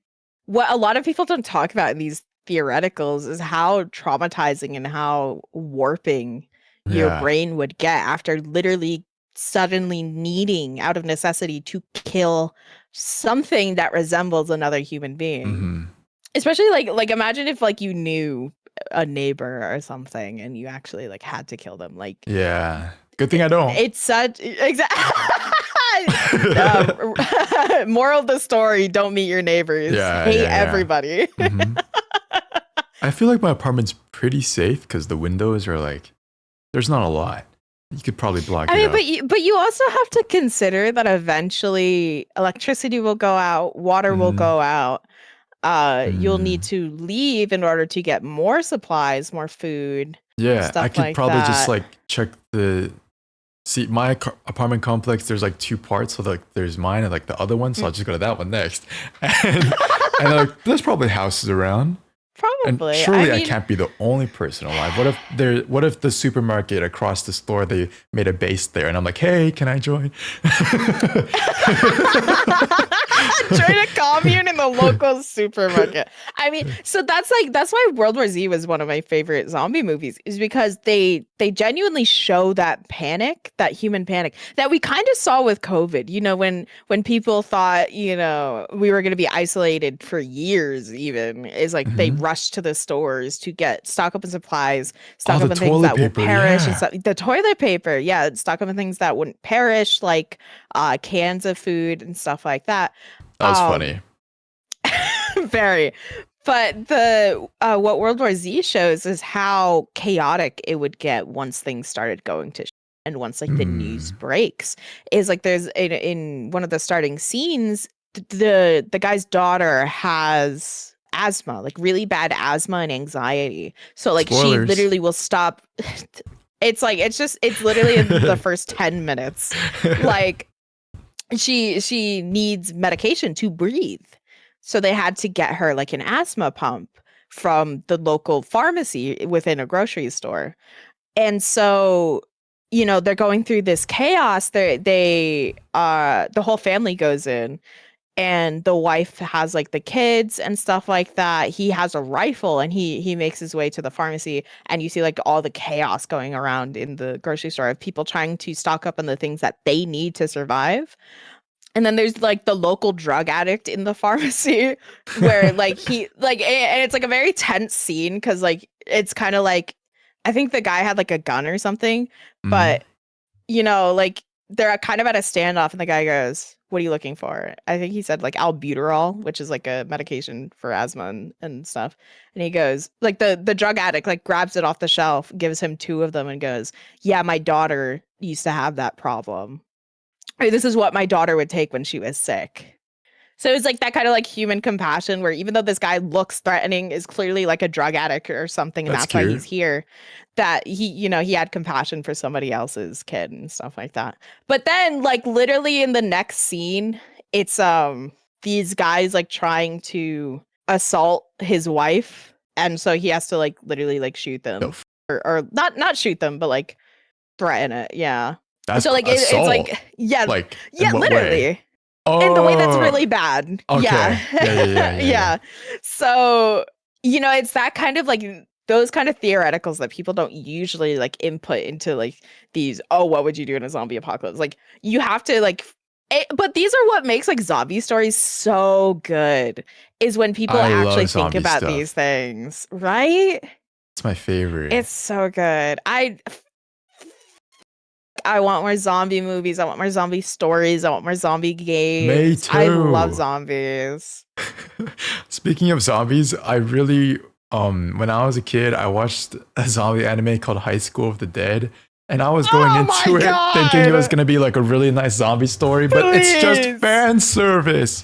what a lot of people don't talk about in these theoreticals is how traumatizing and how warping your Yeah. brain would get after literally suddenly needing out of necessity to kill something that resembles another human being. Hmm. Especially like imagine if like you knew a neighbor or something and you actually like had to kill them. Like Yeah. Good thing I don't. it's such moral of the story: don't meet your neighbors. Yeah, Hate yeah, everybody. yeah. Hmm. I feel like my apartment's pretty safe because the windows are like, there's not a lot. You could probably block I it mean, up. but you also have to consider that eventually electricity will go out, water will Mm, go out. You'll need mm. to leave in order to get more supplies, more food, Yeah, I stuff could like probably just that. like check the. See, my apartment complex, there's like two parts. So like there's mine and like the other one. So Mm. I'll just go to that one next. And like there's probably houses around. And Probably. surely I can't be the only person alive. What if the supermarket across the store, they made a base there and I'm like, hey, can I join? Join a commune in the local supermarket. I mean, so that's why World War Z was one of my favorite zombie movies, is because they genuinely show that panic, that human panic that we kind of saw with COVID. You know, when people thought, you know, we were going to be isolated for years, even, is like they Mhm. rushed to the stores to get stock up on supplies, Oh, stock the up on things toilet that will paper, perish and yeah. stuff. The toilet paper, yeah, stock up on things that wouldn't perish, like cans of food and stuff like that. That was Um, funny. very. But the what World War Z shows is how chaotic it would get once things started going to and once like the news Mm. breaks. Is like there's in one of the starting scenes, the guy's daughter has asthma, like really bad asthma and anxiety. So like she Spoilers. literally will stop. It's literally in the first 10 minutes. Like she needs medication to breathe. So they had to get her like an asthma pump from the local pharmacy within a grocery store. And so, you know, they're going through this chaos. The whole family goes in, and the wife has like the kids and stuff like that. He has a rifle, and he makes his way to the pharmacy, and you see like all the chaos going around in the grocery store of people trying to stock up on the things that they need to survive. And then there's like the local drug addict in the pharmacy where like and it's like a very tense scene because like it's kind of like I think the guy had like a gun or something, Mhm. but you know, like they're kind of at a standoff and the guy goes, "What are you looking for?" I think he said like albuterol, which is like a medication for asthma and stuff. And he goes, like the drug addict like grabs it off the shelf, gives him two of them and goes, "Yeah, my daughter used to have that problem. This is what my daughter would take when she was sick." So it's like that kind of like human compassion where even though this guy looks threatening, is clearly like a drug addict or something, and That's that's why cute. he's here, that he had compassion for somebody else's kid and stuff like that. But then like literally in the next scene, it's these guys like trying to assault his wife. And so he has to like literally like shoot The them f- or not shoot them, but like threaten it. Yeah. That's So like it's assault. like yeah, Like, in yeah, what way? literally. In the way that's Oh, really bad. Yeah. okay. Yeah. Yeah. So, you know, it's that kind of like those kind of theoreticals that people don't usually like input into like these, oh, what would you do in a zombie apocalypse? Like you have to like but these are what makes like zombie stories so good, is when people I actually love think zombie about these stuff. things, right? It's my favorite. It's so good. I want more zombie movies. I want more zombie stories. I want more zombie Me games. I love too. zombies. Speaking of zombies, I really when I was a kid, I watched a zombie anime called High School of the Dead, and I was going Oh my into it thinking it was god! gonna be like a really nice zombie story, but it's just Please. fan service.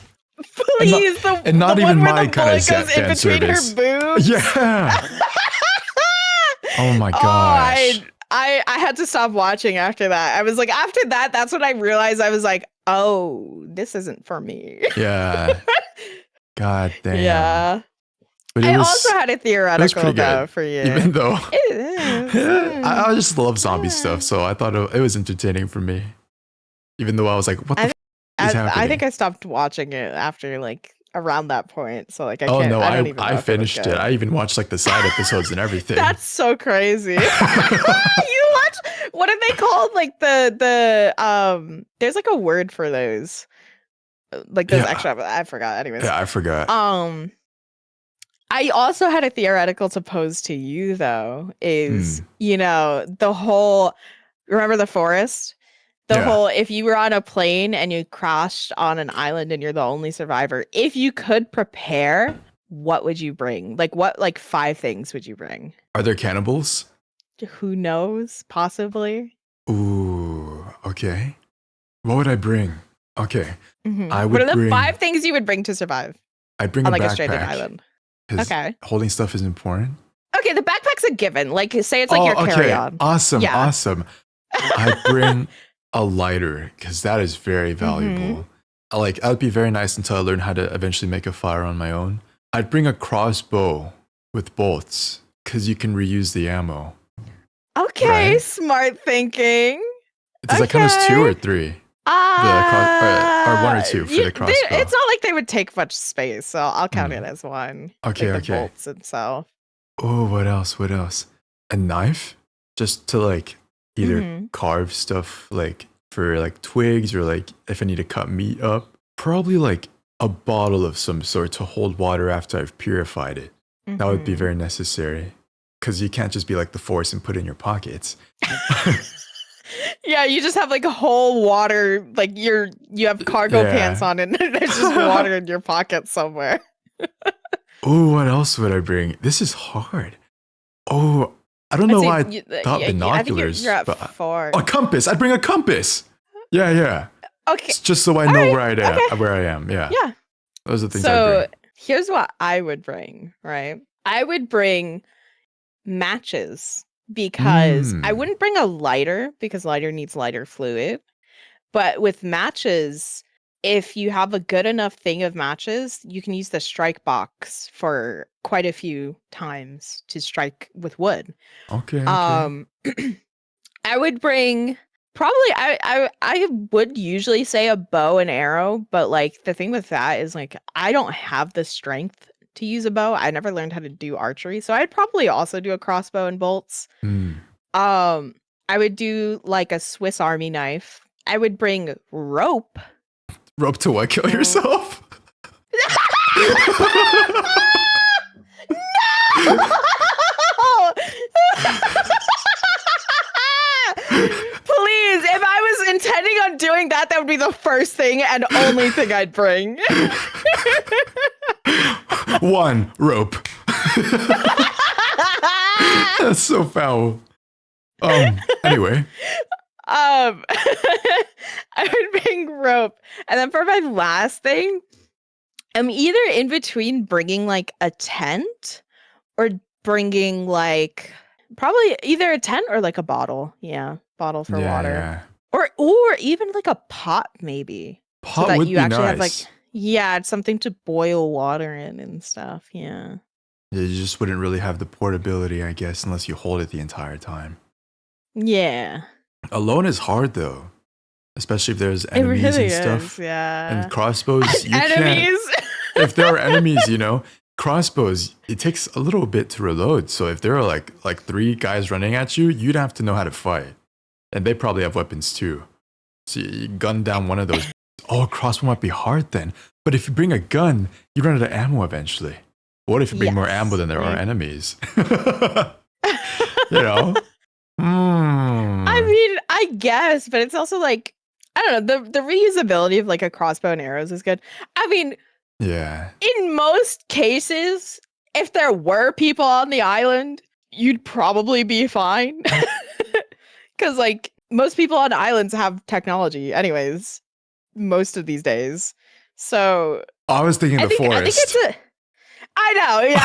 And not Please. and The not one even where the my kind of bullet goes in fan between her service. boobs. Yeah. Oh my Oh, gosh. I had to stop watching after that. I was like, after that, that's when I realized I was like, oh, this isn't for me. Yeah. God damn. Yeah. But I also had a it was theoretical pretty though good. for you. Even though It is. I just love zombie Yeah. stuff, so I thought it was entertaining for me. Even though I was like, what the I, f- is I think happening? I stopped watching it after like around that point. So like Oh no, I don't even I know if it was finished it. good. I even watched like the side episodes and everything. That's so crazy. You watch, what are they called? Like there's like a word for those. Like those Yeah. extra, I forgot. Anyways. Yeah, I forgot. Um I also had a theoretical to pose to you though, is, Hmm. you know, the whole, remember the forest? The Yeah. whole, if you were on a plane and you crashed on an island and you're the only survivor, if you could prepare, what would you bring? Like what like 5 things would you bring? Are there cannibals? Who knows? Possibly. Ooh, okay. What would I bring? Okay. I What are would the bring 5 things you would bring to survive I'd bring a on like a stranded backpack island? because Okay. holding stuff is important. Okay, the backpack's a given. Like say it's like your Oh, okay. carry-on. Awesome, Yeah. awesome. I'd bring a lighter because that is very Mhm. valuable. That'd be very nice until I learn how to eventually make a fire on my own. I'd bring a crossbow with bolts because you can reuse the ammo. Okay, Right? smart thinking. Does that count as 2 or 3? Or 1 or 2 for the crossbow. It's not like they would take much space, so I'll count it as 1. Okay, like the okay. bolts itself. Oh, what else? What else? A knife? Just to like either carve stuff like for like twigs or like if I need to cut meat up. Probably like a bottle of some sort to hold water after I've purified it. That would be very necessary. Because you can't just be like the Force and put it in your pockets. Yeah, you just have like a whole water, like you have cargo pants on and there's just water in your pocket somewhere. Oh, what else would I bring? This is hard. Oh, I don't know why I thought binoculars. I think you're at 4. A compass. I'd bring a compass. Yeah. Okay. It's just so I know where I am. Yeah. Yeah. Those are the things I'd bring. Here's what I would bring, right? I would bring matches because I wouldn't bring a lighter because lighter needs lighter fluid. But with matches, if you have a good enough thing of matches, you can use the strike box for quite a few times to strike with wood. Okay. I would bring probably I would usually say a bow and arrow, but like the thing with that is like I don't have the strength to use a bow. I never learned how to do archery, so I'd probably also do a crossbow and bolts. I would do like a Swiss Army knife. I would bring rope. Rope to what? Kill yourself? No! Please, if I was intending on doing that, that would be the first thing and only thing I'd bring. 1 rope. That's so foul. Anyway. I would bring rope. And then for my last thing, I'm either in between bringing like a tent or bringing like probably either a tent or like a bottle. Yeah, bottle for water. Yeah. Or even like a pot maybe. Pot so that would you be actually have like it's something to boil water in and stuff. Yeah. Yeah, you just wouldn't really have the portability, I guess, unless you hold it the entire time. Yeah. Alone is hard though, especially if there's enemies and stuff. Yeah. And crossbows, you enemies. Can't. If there are enemies, crossbows, it takes a little bit to reload. So if there are like 3 guys running at you, you'd have to know how to fight, and they probably have weapons too. So you gun down one of those. Oh, crossbow might be hard then. But if you bring a gun, you run out of ammo eventually. What if you bring more ammo than there are enemies? I mean, I guess, but it's also like, I don't know, the reusability of like a crossbow and arrows is good. I mean, in most cases, if there were people on the island, you'd probably be fine. Because like most people on islands have technology anyways, most of these days. So I was thinking the forest. I know you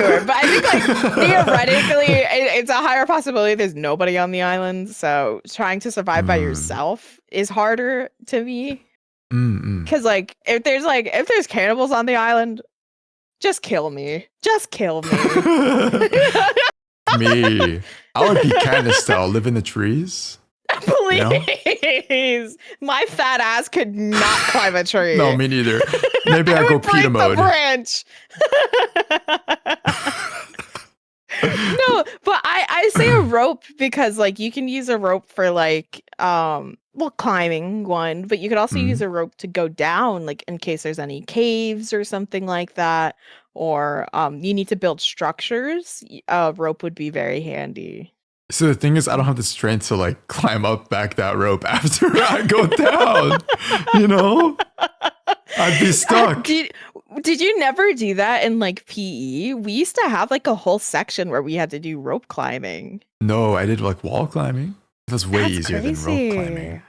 were, but I think like theoretically, it's a higher possibility there's nobody on the island. So trying to survive by yourself is harder to me. Because like if there's cannibals on the island, just kill me. Just kill me. Me, I would be Katniss style, live in the trees. Please, my fat ass could not climb a tree. No, me neither. Maybe I go PETA mode. Branch. No, but I say a rope because like you can use a rope for like climbing one, but you could also use a rope to go down like in case there's any caves or something like that, or you need to build structures. A rope would be very handy. So the thing is, I don't have the strength to like climb up back that rope after I go down. I'd be stuck. Did you never do that in like PE? We used to have like a whole section where we had to do rope climbing. No, I did like wall climbing. That's way easier than rope climbing.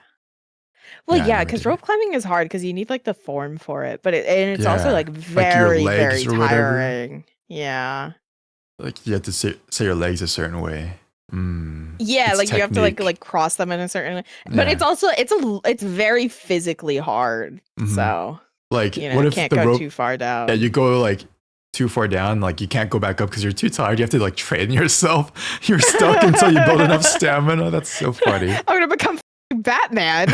Well, yeah, because rope climbing is hard because you need like the form for it, but it's also like very, very tiring. Yeah. Like you have to say your legs a certain way. Yeah, it's like technique. You have to like cross them in a certain way. But it's also it's very physically hard. So like what if can't go too far down. Yeah, you go like too far down, like you can't go back up because you're too tired. You have to like train yourself. You're stuck until you build enough stamina. That's so funny. I'm gonna become Batman.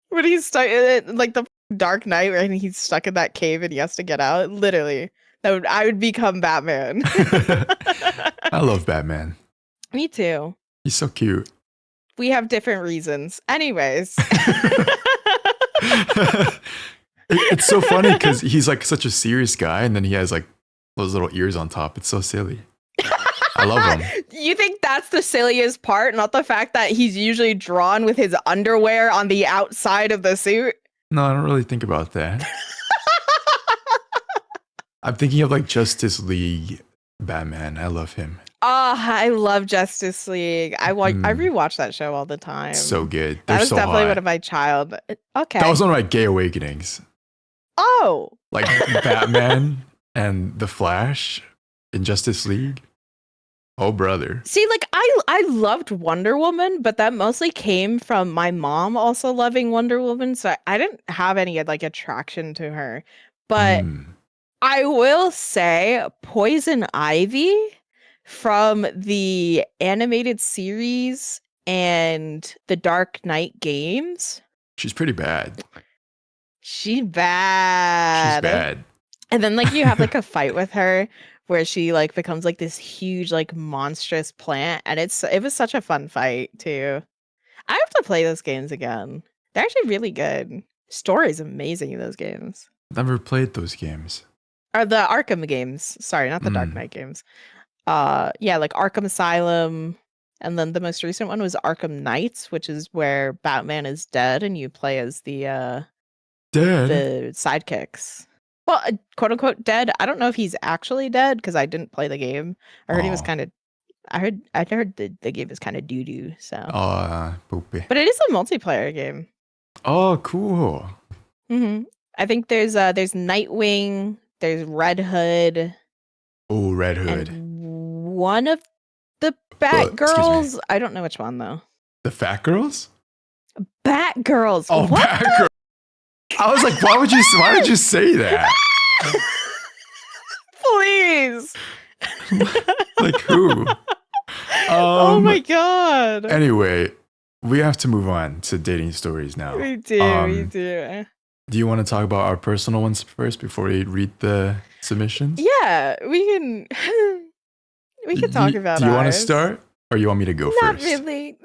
When he's stuck, like the Dark Knight, right? And he's stuck in that cave and he has to get out. Literally, I would become Batman. I love Batman. Me too. He's so cute. We have different reasons. Anyways. It's so funny because he's like such a serious guy, and then he has like those little ears on top. It's so silly. I love him. You think that's the silliest part, not the fact that he's usually drawn with his underwear on the outside of the suit? No, I don't really think about that. I'm thinking of like Justice League Batman. I love him. Oh, I love Justice League. I rewatch that show all the time. So good. That was so definitely hot. one of my Okay. That was one of my gay awakenings. Oh. Like Batman and The Flash in Justice League. Oh, brother. See, like I loved Wonder Woman, but that mostly came from my mom also loving Wonder Woman, so I didn't have any like attraction to her. But I will say Poison Ivy from the animated series and the Dark Knight games. She's pretty bad. She's bad. She's bad. And then like you have like a fight with her where she like becomes like this huge like monstrous plant, and it was such a fun fight too. I have to play those games again. They're actually really good. Story's amazing in those games. Never played those games. Or the Arkham games. Sorry, not the Dark Knight games. Yeah, like Arkham Asylum, and then the most recent one was Arkham Knights, which is where Batman is dead and you play as the sidekicks. Well, quote unquote dead. I don't know if he's actually dead because I didn't play the game. I heard he was kind of. I heard the game is kind of doo doo. So. Poopy. But it is a multiplayer game. Oh, cool. I think there's Nightwing. There's Red Hood. Oh, Red Hood. And one of the Batgirls. I don't know which one though. The Fat Girls. Batgirls. Oh, what? Batgirls. I was like, why would you say that? Please. Like who? Oh my god. Anyway, we have to move on to dating stories now. We do. Do you want to talk about our personal ones first before we read the submissions? Yeah, we can talk about Do you want to ours. start or you want me to go Not first? really.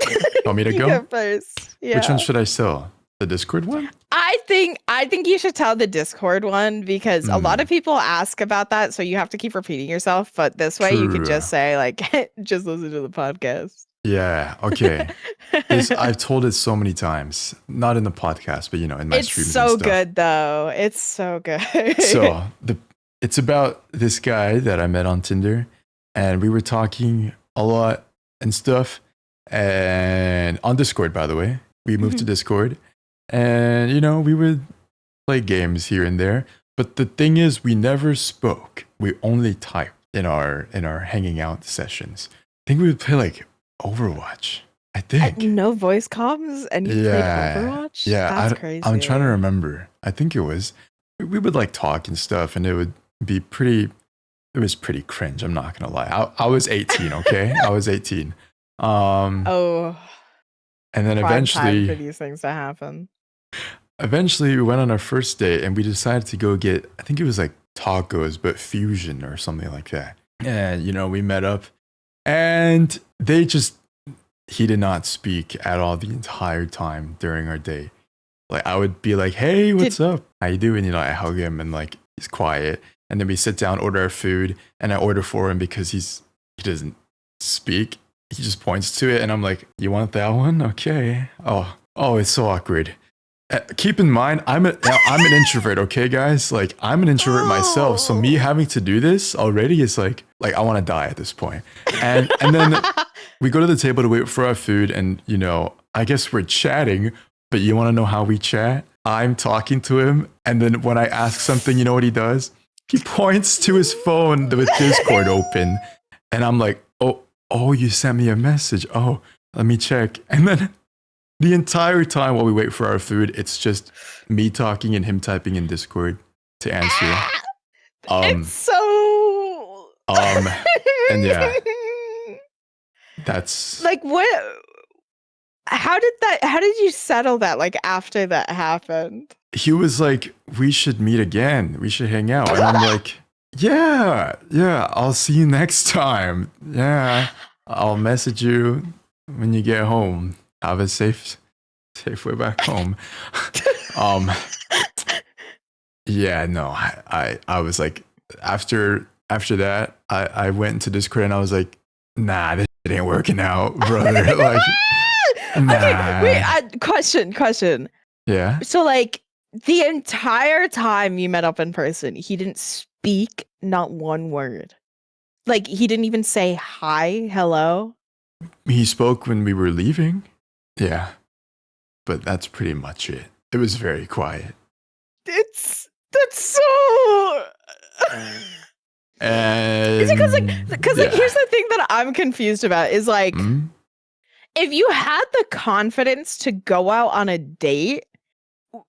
Want me to You go? first. Yeah. Which one should I sell? The Discord one? I think you should tell the Discord one because a lot of people ask about that, so you have to keep repeating yourself. But this way, you can just say like, just listen to the podcast. Yeah. Okay. I've told it so many times, not in the podcast, but in my streams. It's so and stuff. good though. It's so good. So it's about this guy that I met on Tinder, and we were talking a lot and stuff, and on Discord, by the way, we moved to Discord. And, we would play games here and there. But the thing is, we never spoke. We only typed in our hanging out sessions. I think we would play like Overwatch. I think. No voice comms and you played Overwatch? Yeah. That's crazy. I'm trying to remember. I think it was. We would like talk and stuff, and it would be pretty. It was pretty cringe. I'm not going to lie. I was 18, okay? I was 18. And then eventually. Time for these things to happen. Eventually, we went on our first date and we decided to go get, I think it was like tacos, but fusion or something like that. And, we met up and he did not speak at all the entire time during our date. Like, I would be like, hey, what's up? How you doing? I hug him and like, he's quiet. And then we sit down, order our food, and I order for him because he doesn't speak. He just points to it and I'm like, you want that one? Okay. Oh, it's so awkward. Keep in mind, I'm an introvert, okay, guys? Like, I'm an introvert myself, so me having to do this already is like I want to die at this point. And then we go to the table to wait for our food, and I guess we're chatting. But you want to know how we chat? I'm talking to him, and then when I ask something, you know what he does? He points to his phone with Discord open, and I'm like, oh, you sent me a message. Oh, let me check, and then. The entire time while we wait for our food, it's just me talking and him typing in Discord to answer. It's Um, so and yeah, that's like what how did you settle that like after that happened? he was like, we should meet again. We should hang out. And I'm like, yeah, I'll see you next time. Yeah, I'll message you when you get home. Have a safe way back home. um, yeah, no, I was like, after that, I went into Discord and I was like, nah, this shit ain't working out, brother. Like, nah. Okay, wait, question. Yeah. So like the entire time you met up in person, he didn't speak not one word. Like he didn't even say hi, hello. He spoke when we were leaving. Yeah. But that's pretty much it. It was very quiet. That's so And is it because like here's the thing that I'm confused about is like if you had the confidence to go out on a date,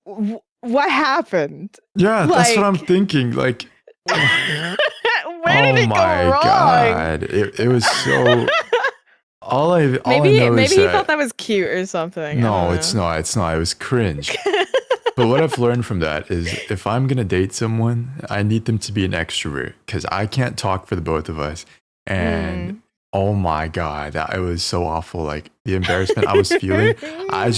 what happened? yeah, that's what I'm Like- thinking. Like, Where oh did it go my wrong? god, it was so. All I Maybe know is he that, thought that was cute or something. no, it's not. It's not. It was cringe. But what I've learned from that is if I'm gonna date someone, I need them to be an extrovert because I can't talk for the both of us. And oh my god, it was so awful. Like the embarrassment I was feeling, I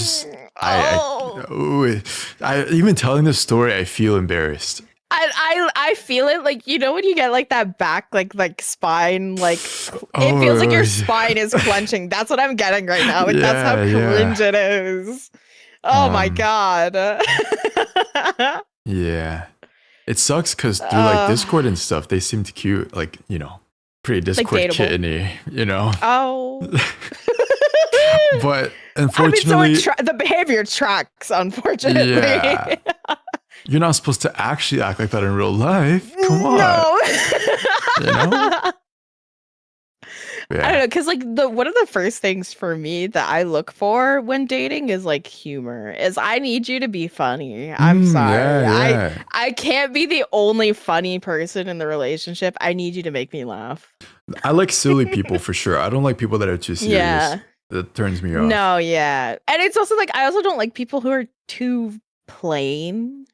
even telling this story, I feel embarrassed. I feel it like you know when you get like that back like spine like it feels like your spine is clenching. That's what I'm getting right now. Like that's how cringe it is. Oh my god. Yeah. It sucks because through like Discord and stuff, they seemed cute, like, you know, pretty Discord like kitteny, you know. Oh. But unfortunately, I mean, so the behavior tracks, unfortunately. Yeah. You're not supposed to actually act like that in real life. Come on. No. You know? Yeah. I don't know, because like one of the first things for me that I look for when dating is like humor. Is I need you to be funny. I'm sorry. Yeah. I can't be the only funny person in the relationship. I need you to make me laugh. I like silly people for sure. I don't like people that are too serious. Yeah. That turns me off. No, yeah. And it's also like I also don't like people who are too plain.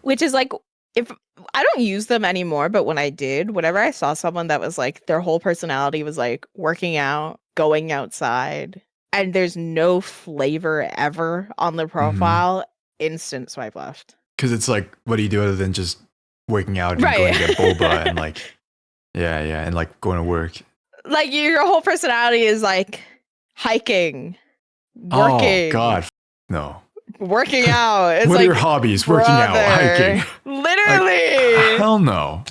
Which is like if I don't use them anymore, but when I did, whenever I saw someone that was like their whole personality was like working out, going outside, and there's no flavor ever on the profile, instant swipe left. Because it's like, what do you do other than just working out and going to get boba and like, and like going to work? Like your whole personality is like hiking, working. Oh God, no. Working out. It's what like, are your hobbies? Working out, hiking. Literally. Like, hell no.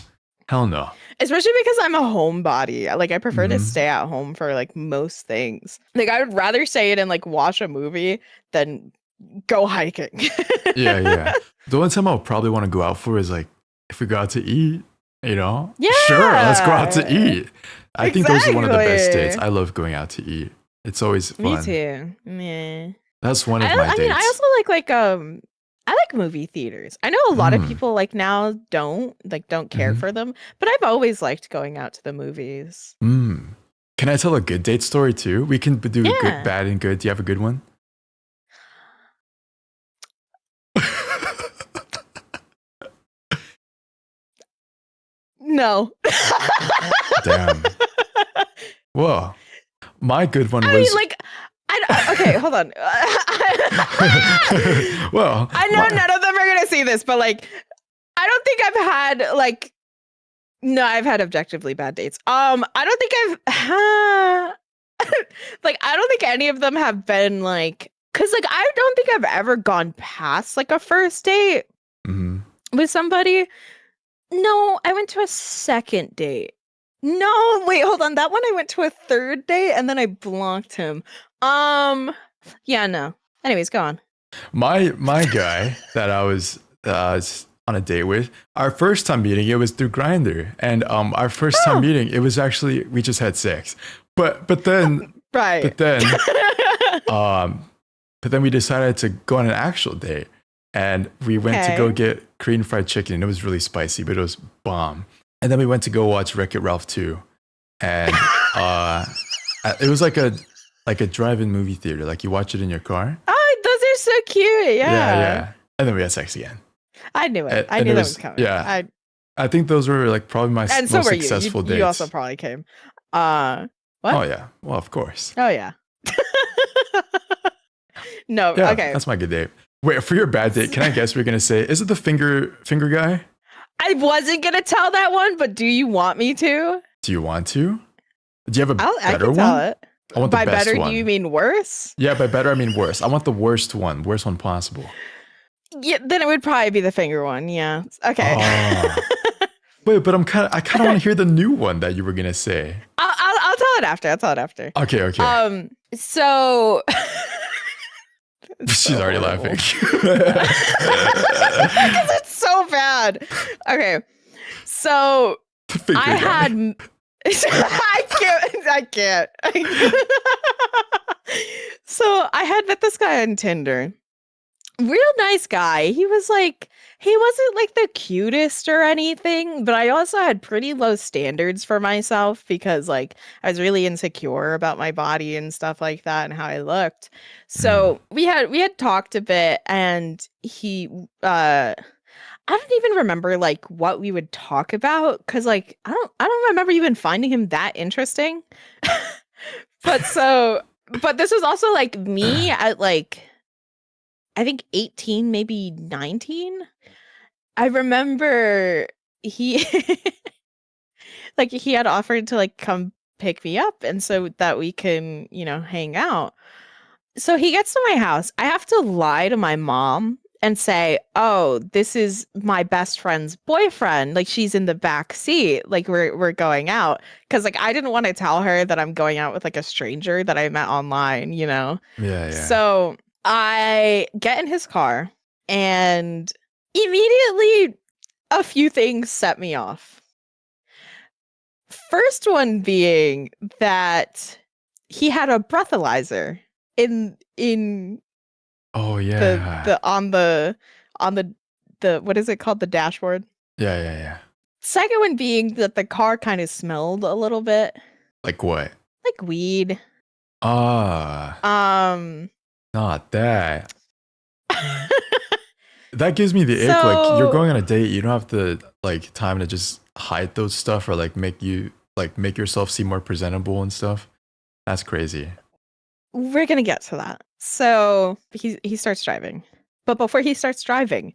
Especially because I'm a homebody. Like I prefer to stay at home for like most things. Like I would rather stay in and like watch a movie than go hiking. Yeah. The only time I'll probably want to go out for is like if we go out to eat, you know? Yeah. Sure, let's go out to eat. I think those are one of the best dates. I love going out to eat. It's always fun. Me too. Yeah. That's one of my dates. I mean, I also like I like movie theaters. I know a lot of people like now don't care for them, but I've always liked going out to the movies. Can I tell a good date story too? We can do good, bad, and good. Do you have a good one? No. Damn. Well, my good one was. I mean, like, okay, hold on. Well, I know none of them are gonna see this, but like, I don't think I've had like. No, I've had objectively bad dates. I don't think like, I don't think any of them have been like, cause like, I don't think I've ever gone past like a first date with somebody. No, I went to a second date. No, wait, hold on. That one I went to a third date and then I blocked him. Yeah, no. Anyways, go on. My guy that I was on a date with, our first time meeting, it was through Grindr, and our first time meeting, it was actually we just had sex, but then right, but then we decided to go on an actual date, and we went to go get Korean fried chicken, and it was really spicy, but it was bomb. And then we went to go watch Wreck-It Ralph 2, and it was like a drive-in movie theater. Like you watch it in your car. Oh, those are so cute. Yeah. And then we had sex again. I knew it. I And knew it that was was coming. yeah. I think those were like probably my And so most were you. successful dates. You also probably came. What? Oh yeah. Well, of course. Oh yeah. No. Yeah, Okay. that's my good date. Wait, for your bad date, can I guess what you're gonna say? Is it the finger guy? I wasn't gonna tell that one, but do you want me to? Do you want to? Do you have a I better can tell one? it. I want By the best better, one. do you mean worse? Yeah, by better I mean worse. I want the worst one possible. Yeah, then it would probably be the finger one. Yeah. Okay. Oh. Wait, but I kind of want to hear the new one that you were gonna say. I'll tell it after. I'll tell it after. Okay. So She's already horrible. laughing. Because it's so bad. Okay. So Finger I guy. had I can't. So I had met this guy on Tinder. Real nice guy. He wasn't like the cutest or anything, but I also had pretty low standards for myself because like I was really insecure about my body and stuff like that and how I looked. So we had talked a bit, and he I don't even remember like what we would talk about because like I don't remember even finding him that interesting. But this was also like me at like I think 18, maybe 19. I remember he like he had offered to like come pick me up and so that we can, hang out. So he gets to my house. I have to lie to my mom and say, "Oh, this is my best friend's boyfriend. Like she's in the back seat. Like we're going out." Cuz like I didn't want to tell her that I'm going out with like a stranger that I met online, Yeah. So I get in his car and immediately a few things set me off. First one being that he had a breathalyzer in Oh yeah. the on the what is it called? The dashboard. Yeah. Second one being that the car kind of smelled a little bit Like what? like weed. Not that. That gives me the ick. Like you're going on a date, you don't have the like time to just hide those stuff or like make yourself seem more presentable and stuff. That's crazy. We're gonna get to that. So he starts driving, but before he starts driving,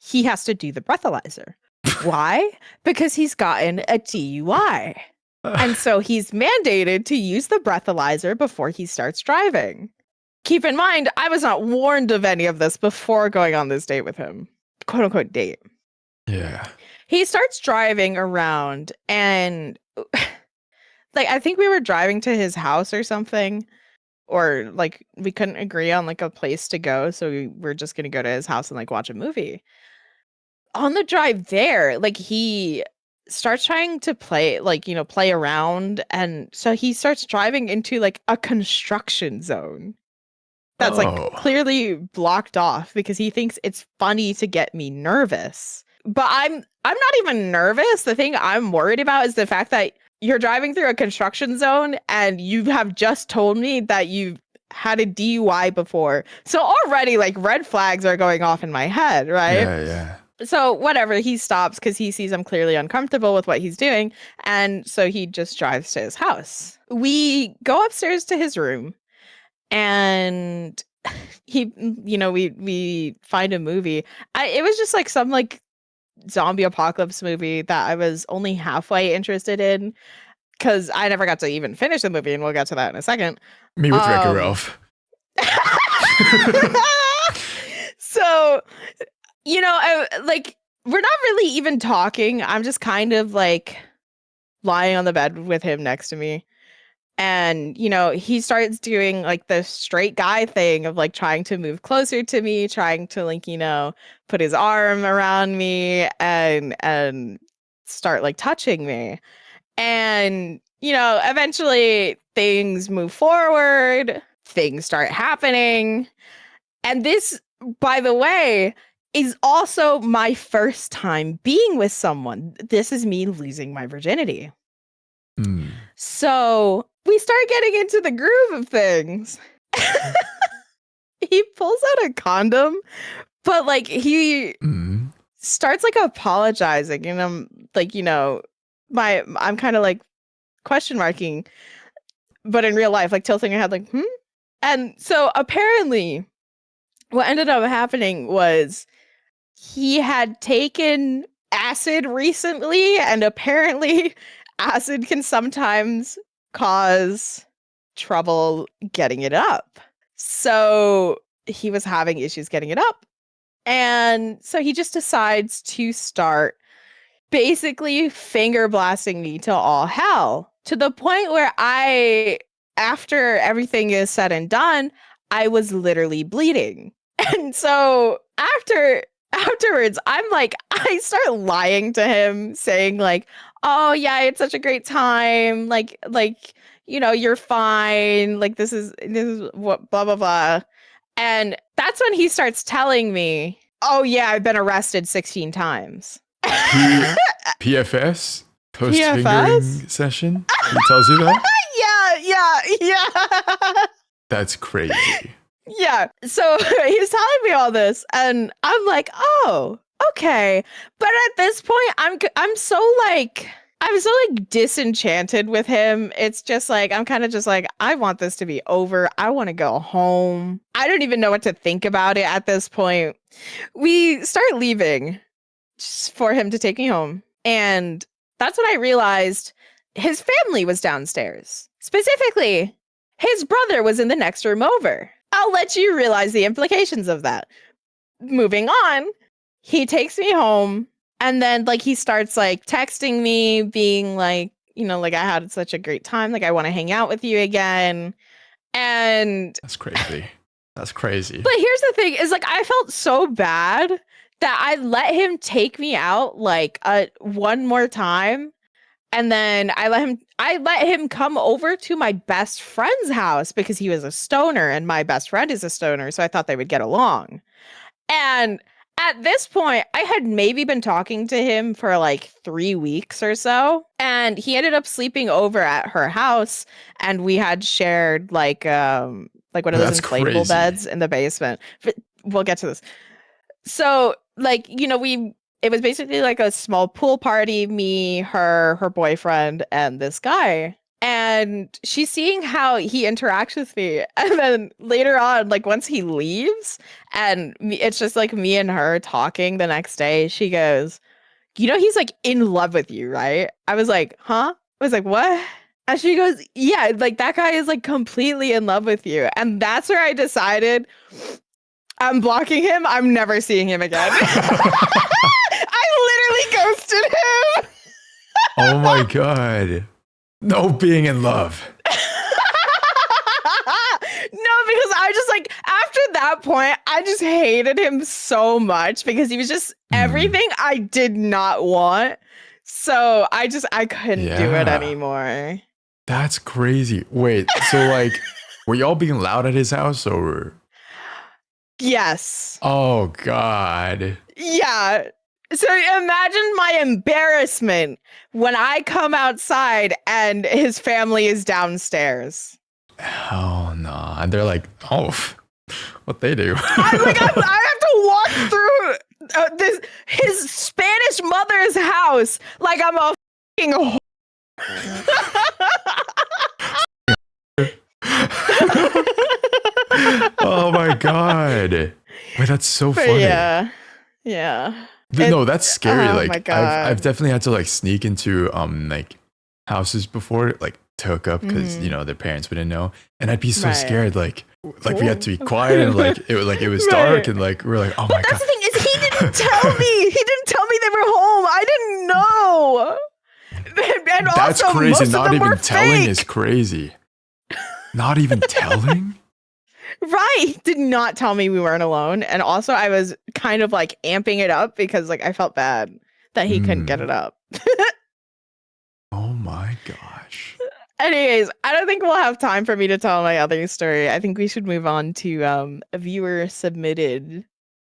he has to do the breathalyzer. Why? Because he's gotten a DUI, and so he's mandated to use the breathalyzer before he starts driving. Keep in mind, I was not warned of any of this before going on this date with him, quote unquote date. Yeah. He starts driving around, and like I think we were driving to his house or something. Or like we couldn't agree on like a place to go, so we were just gonna go to his house and like watch a movie. On the drive there, like he starts trying to play around, and so he starts driving into like a construction zone that's like clearly blocked off because he thinks it's funny to get me nervous. But I'm not even nervous. The thing I'm worried about is the fact that you're driving through a construction zone and you have just told me that you've had a DUI before. So already like red flags are going off in my head, right? Yeah. So whatever, he stops because he sees I'm clearly uncomfortable with what he's doing. And so he just drives to his house. We go upstairs to his room and we find a movie. It was just like some like zombie apocalypse movie that I was only halfway interested in because I never got to even finish the movie, and we'll get to that in a second. Me with Wreck-It Ralph. So, we're not really even talking. I'm just kind of like lying on the bed with him next to me. And, he starts doing like the straight guy thing of like trying to move closer to me, trying to like, put his arm around me and start like touching me. And, eventually things move forward, things start happening. And this, by the way, is also my first time being with someone. This is me losing my virginity. Mm. So we start getting into the groove of things. He pulls out a condom, but like he starts like apologizing, and I'm like, I'm kind of like question marking, but in real life, like tilting your head, like, And so apparently, what ended up happening was he had taken acid recently, and apparently, acid can sometimes cause trouble getting it up. So he was having issues getting it up. And so he just decides to start basically finger blasting me to all hell, to the point where after everything is said and done, I was literally bleeding. And so afterwards, I'm like, I start lying to him, saying like, oh yeah, it's such a great time. Like, you're fine. Like this is what blah blah blah. And that's when he starts telling me, oh yeah, I've been arrested 16 times. PFS? Post fingering PFS? session? He tells you that? Yeah. That's crazy. Yeah. So he's telling me all this, and I'm like, oh, okay. But at this point, I'm so disenchanted with him. It's just like I'm kind of just like, I want this to be over. I want to go home. I don't even know what to think about it at this point. We start leaving just for him to take me home. And that's when I realized his family was downstairs. Specifically, his brother was in the next room over. I'll let you realize the implications of that. Moving on, he takes me home, and then like he starts like texting me, being like, like, I had such a great time, like I want to hang out with you again. And that's crazy. That's crazy. But here's the thing, is like I felt so bad that I let him take me out like one more time. And then I let him come over to my best friend's house because he was a stoner and my best friend is a stoner. So I thought they would get along. And at this point, I had maybe been talking to him for like 3 weeks or so. And he ended up sleeping over at her house. And we had shared like one of those inflatable crazy. beds in the basement. But we'll get to this. So like, it was basically like a small pool party, me, her boyfriend, and this guy. And she's seeing how he interacts with me. And then later on, like once he leaves and it's just like me and her talking the next day, she goes, he's like in love with you, right? I was like, huh? I was like, what? And she goes, yeah, like that guy is like completely in love with you. And that's where I decided I'm blocking him. I'm never seeing him again. I literally ghosted him. Oh my God. No being in love. No, because I just like, after that point, I just hated him so much because he was just everything I did not want. So I couldn't do it anymore. That's crazy. Wait, so like, were y'all being loud at his house or? Yes. Oh God. Yeah. So imagine my embarrassment when I come outside and his family is downstairs. Oh no. And they're like, oh, what they do? I have to walk through his Spanish mother's house like I'm a fucking whore. Oh my God. Wait, that's so funny. Yeah. No, that's scary. Oh like my God. I've definitely had to like sneak into like houses before, like to hook up because their parents wouldn't know, and I'd be so scared. Like we had to be quiet and like it was dark and like we're like, oh my God. That's the thing, is he didn't tell me. He didn't tell me they were home. I didn't know. And that's also, crazy. most Not of them even were telling fake. is crazy. Not even telling? Right. He did not tell me we weren't alone. And also I was kind of like amping it up because like I felt bad that he couldn't get it up. Oh my gosh. Anyways, I don't think we'll have time for me to tell my other story. I think we should move on to a viewer submitted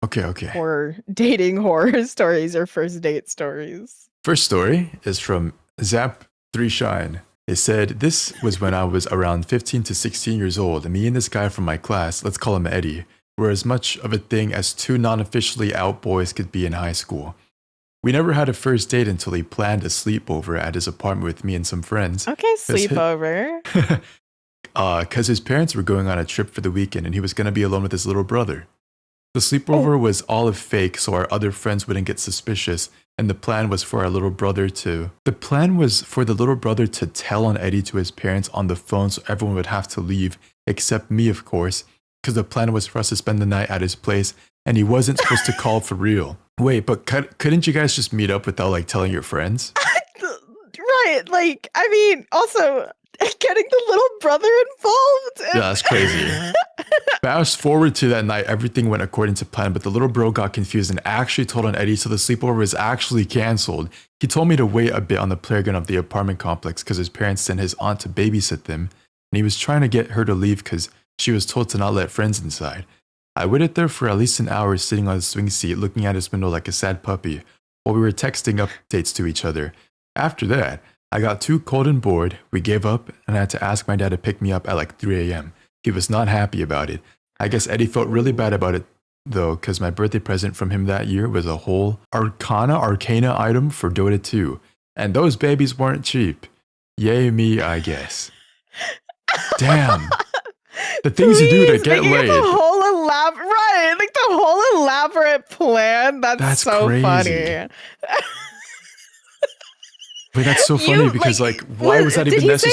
Okay. dating horror stories or first date stories. First story is from Zap3Shine. They said, this was when I was around 15 to 16 years old, and me and this guy from my class, let's call him Eddie, were as much of a thing as two non-officially out boys could be in high school. We never had a first date until he planned a sleepover at his apartment with me and some friends. Okay, sleepover. Because his parents were going on a trip for the weekend and he was going to be alone with his little brother. The sleepover was all a fake so our other friends wouldn't get suspicious, and the plan was for the little brother to tell on Eddie to his parents on the phone so everyone would have to leave, except me, of course, because the plan was for us to spend the night at his place and he wasn't supposed to call for real. Wait, but couldn't you guys just meet up without like telling your friends? Right, like, I mean, also getting the little brother involved. Yeah, that's crazy. Fast forward to that night, everything went according to plan, but the little bro got confused and actually told on Eddie, so the sleepover was actually canceled. He told me to wait a bit on the playground of the apartment complex because his parents sent his aunt to babysit them, and he was trying to get her to leave because she was told to not let friends inside. I waited there for at least an hour sitting on the swing seat looking out his window like a sad puppy while we were texting updates to each other. After that, I got too cold and bored, we gave up, and I had to ask my dad to pick me up at like 3 a.m. He was not happy about it. I guess Eddie felt really bad about it though, because my birthday present from him that year was a whole Arcana item for Dota 2. And those babies weren't cheap. Yay me, I guess. Damn. The things you do to get laid. The whole elaborate plan. That's so crazy. Funny. Wait, that's so funny because why was that even necessary?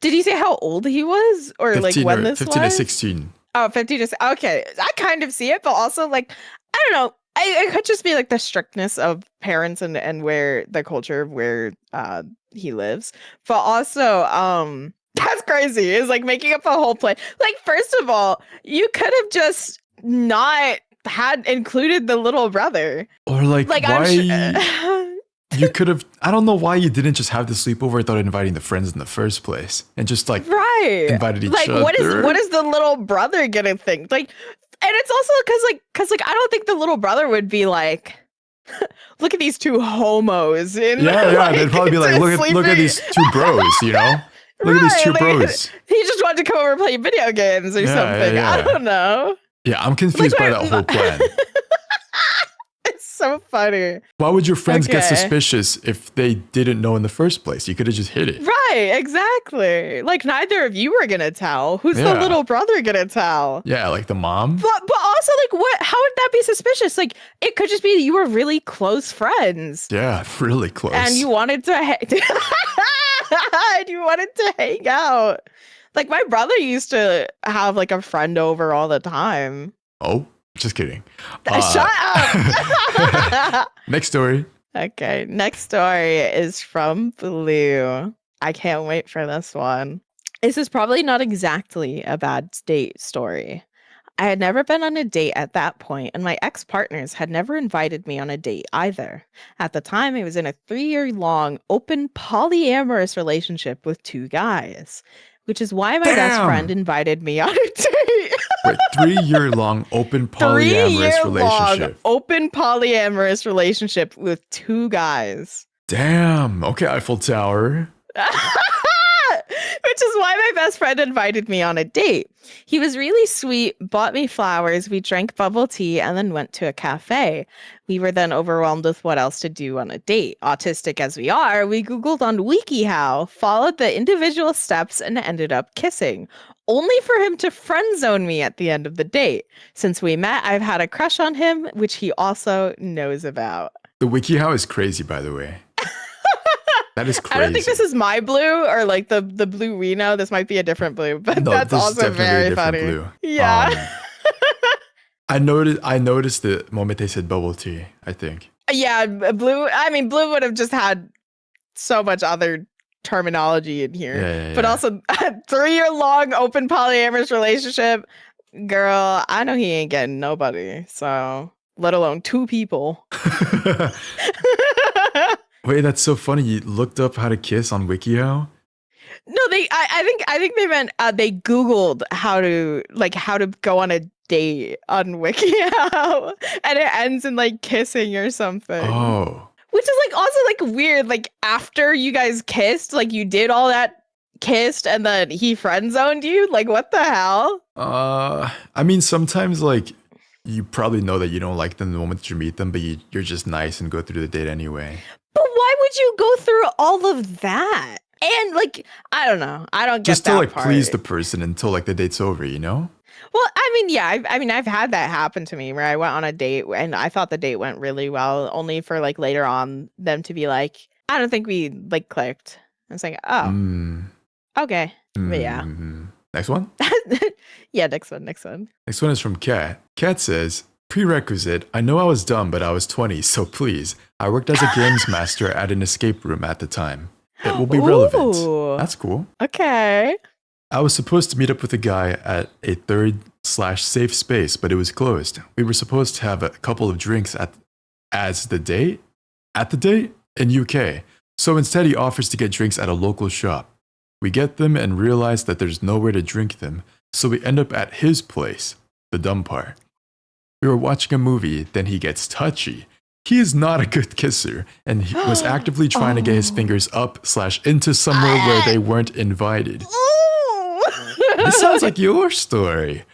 Did he say how old he was? Or 15 when this 15 was? to 16. Oh, 15 to okay. I kind of see it, but also I don't know. It could just be the strictness of parents and where the culture of where he lives. But also, that's crazy. It's making up a whole plan. First of all, you could have just not had included the little brother. Or why you could have, I don't know why you didn't just have the sleepover without inviting the friends in the first place and just invited each other. What is the little brother gonna think? And it's also because I don't think the little brother would be like, look at these two homos. They'd probably be like, look at these two bros, you know? Look at these two bros. He just wanted to come over and play video games or something. Yeah. I don't know. Yeah, I'm confused by that whole plan. It's so funny. Why would your friends get suspicious if they didn't know in the first place? You could have just hid it. Right, exactly. Neither of you were gonna tell. Who's the little brother gonna tell? Yeah, the mom. But also, what? How would that be suspicious? It could just be that you were really close friends. Yeah, really close. And you wanted to hang out. My brother used to have a friend over all the time. Oh, just kidding. Shut up. Next story. Okay, next story is from Blue. I can't wait for this one. This is probably not exactly a bad date story. I had never been on a date at that point, and my ex-partners had never invited me on a date either. At the time, I was in a 3-year-long open polyamorous relationship with 2 guys, which is why my best friend invited me on a date. Wait, 3-year-long open polyamorous relationship. Open polyamorous relationship with 2 guys. Damn. Okay, Eiffel Tower. Which is why my best friend invited me on a date. He was really sweet, bought me flowers, we drank bubble tea, and then went to a cafe. We were then overwhelmed with what else to do on a date. Autistic as we are, we Googled on WikiHow, followed the individual steps, and ended up kissing. Only for him to friend zone me at the end of the date. Since we met, I've had a crush on him, which he also knows about. The WikiHow is crazy, by the way. That is crazy. I don't think this is my blue or the blue we know. This might be a different blue, but that's also very funny. Blue. Yeah. I noticed the moment they said bubble tea, I think. Yeah, blue. I mean, blue would have just had so much other terminology in here. Yeah. But also a 3-year-long open polyamorous relationship. Girl, I know he ain't getting nobody. So let alone 2 people. Wait, that's so funny. You looked up how to kiss on WikiHow? No, I think they meant they Googled how to go on a date on WikiHow, and it ends in like kissing or something. Oh. Which is like also like weird. Like after you guys kissed, like you did all that kissed, and then he friend zoned you. Like what the hell? I mean, sometimes like you probably know that you don't like them the moment that you meet them, but you're just nice and go through the date anyway. But why would you go through all of that? And like, I don't know. I don't get Just that to like part. please the person until like the date's over, you know? Well, I mean, yeah, I've had that happen to me where I went on a date and I thought the date went really well, only for like later on them to be like, I don't think we like clicked. I was like, oh, okay. But yeah. Next one? Yeah, next one. Next one is from Kat. Kat says, prerequisite, I know I was dumb, but I was 20, so please. I worked as a games master at an escape room at the time. It will be relevant. Ooh. That's cool. Okay. I was supposed to meet up with a guy at a third/safe space, but it was closed. We were supposed to have a couple of drinks at the date in UK. So instead he offers to get drinks at a local shop. We get them and realize that there's nowhere to drink them, so we end up at his place. The dumb part. We were watching a movie, then he gets touchy. He is not a good kisser, and he was actively trying to get his fingers up/into somewhere where they weren't invited. This sounds like your story.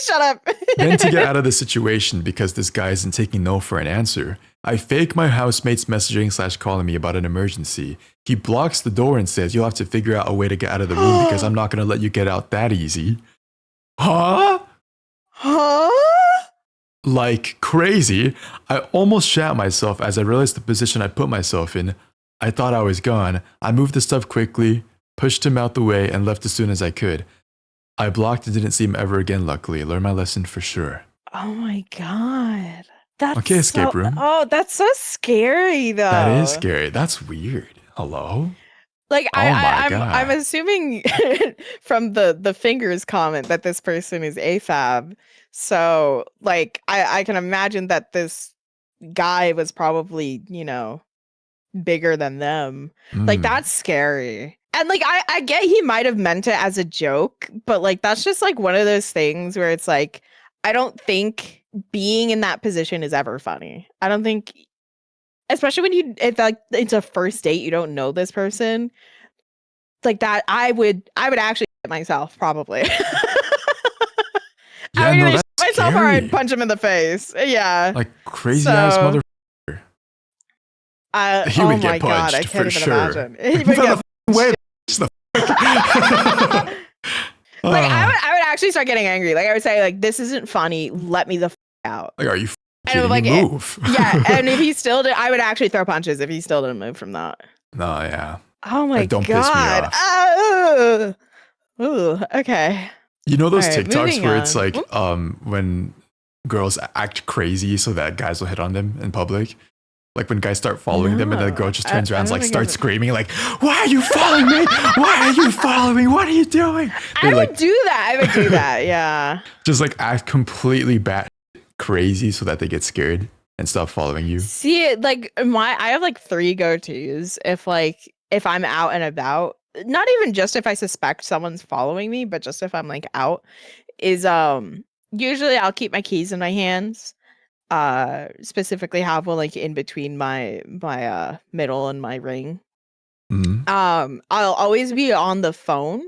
Shut up. Then to get out of the situation, because this guy isn't taking no for an answer, I fake my housemate's messaging/calling me about an emergency. He blocks the door and says, you'll have to figure out a way to get out of the room because I'm not going to let you get out that easy. Huh? Like crazy. I almost shat myself as I realized the position I put myself in. I thought I was gone. I moved the stuff quickly, pushed him out the way, and left as soon as I could. I blocked and didn't see him ever again, luckily. Learned my lesson for sure. Oh my god. That's okay, escape room. Oh, that's so scary though. That is scary. That's weird. Hello? Like God. I'm assuming from the fingers comment that this person is AFAB. So like I can imagine that this guy was probably, you know, bigger than them. Like that's scary. And like I get he might have meant it as a joke, but like that's just like one of those things where it's like I don't think being in that position is ever funny. I don't think, especially when it's a first date, you don't know this person. Like that I would actually hit myself probably. Yeah, I would either that's myself scary. or I'd punch him in the face. Yeah. Like crazy ass motherfucker. He would get punched I can't for even sure. imagine. He would get Way like I would actually start getting angry. Like I would say, like, this isn't funny. Let me the out. Like, are you and like move? Yeah, and if he still did, I would actually throw punches if he still didn't move from that. No, yeah. Oh my don't god. Piss me off. Ooh, okay. You know those All right, TikToks where it's moving like when girls act crazy so that guys will hit on them in public? Like when guys start following them and the girl just turns around and like starts screaming like, why are you following me? Why are you following me? What are you doing? I would do that, yeah. Just like act completely bat crazy so that they get scared and stop following you. See, like I have like 3 go-tos if I'm out and about. Not even just if I suspect someone's following me, but just if I'm like out, is usually I'll keep my keys in my hands. Specifically have one like in between my middle and my ring. I'll always be on the phone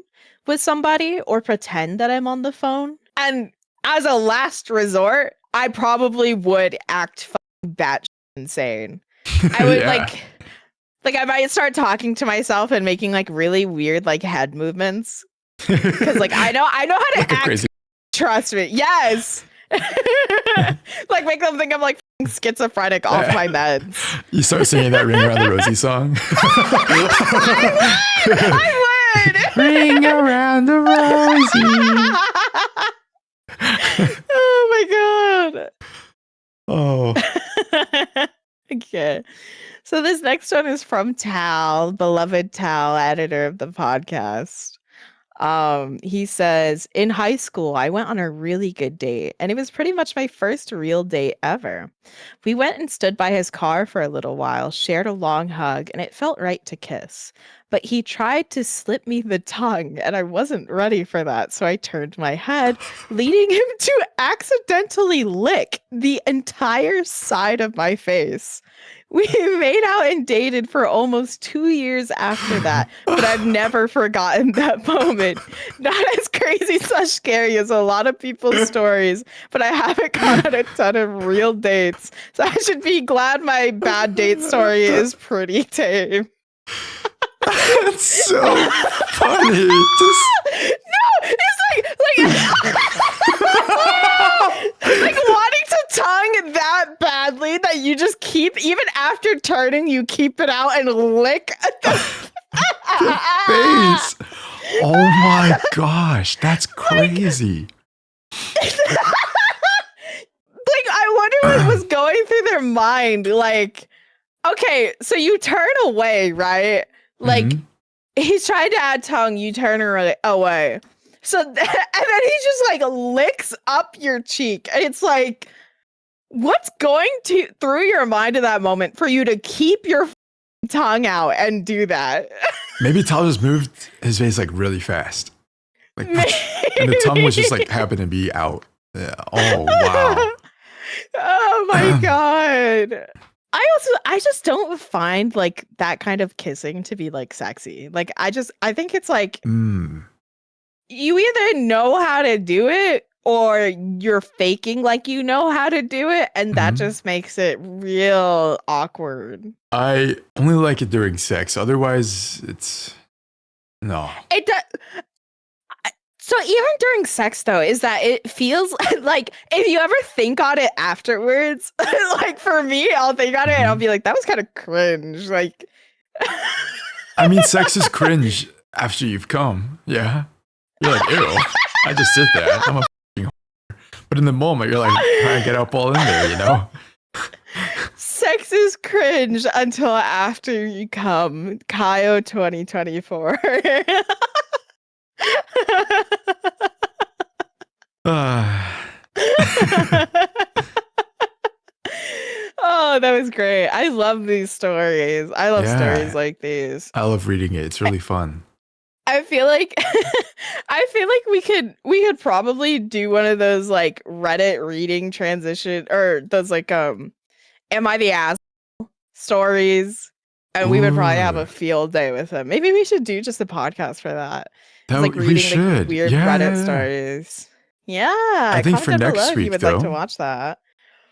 with somebody or pretend that I'm on the phone. And as a last resort, I probably would act batshit insane. I would like I might start talking to myself and making like really weird like head movements. Cause like I know how to like act. Crazy. Trust me. Yes. Like make them think I'm like schizophrenic off my meds. You start singing that Ring Around the Rosie song. I would. Ring around the Rosie. Oh my god. Oh. Okay. So this next one is from Tal, beloved Tal, editor of the podcast. He says, in high school, I went on a really good date, and it was pretty much my first real date ever. We went and stood by his car for a little while, shared a long hug, and it felt right to kiss. but he tried to slip me the tongue, and I wasn't ready for that. So I turned my head, leading him to accidentally lick the entire side of my face. We made out and dated for almost 2 years after that, but I've never forgotten that moment. Not as crazy / scary as a lot of people's stories, but I haven't gone on a ton of real dates, so I should be glad my bad date story is pretty tame. That's so funny. Just... No, it's like wanting to tongue that badly that you just keep, even after turning, you keep it out and lick the face. Oh my gosh, that's crazy. Like, I wonder what was going through their mind. Like, okay, so you turn away, right? Like, he's trying to add tongue, you turn away. So, and then he just like licks up your cheek. And it's like, what's going through your mind at that moment for you to keep your tongue out and do that? Maybe Tal just moved his face like really fast. Like, and the tongue was just like happened to be out. Yeah. Oh, wow. Oh my God. I just don't find like that kind of kissing to be like sexy. Like, I think it's like you either know how to do it or you're faking like you know how to do it, and that just makes it real awkward. I only like it during sex. Otherwise, it's no. It does. So even during sex, though, is that it feels like if you ever think on it afterwards, like for me, I'll think on it and I'll be like, that was kind of cringe. Like, I mean, sex is cringe after you've come. Yeah. You're like, ew, I just did that. I'm a f***ing whore. But in the moment, you're like, trying to get up all in there, you know? Sex is cringe until after you come. Kaiyo 2024. Oh, that was great. I love these stories. I love stories like these. I love reading it. It's really fun. I feel like we could probably do one of those like Reddit reading transition, or those like am I the ass stories, and we would probably have a field day with them. Maybe we should do just a podcast for that. Like reading like weird Reddit stories. Yeah, I think for next week, you would like to watch that.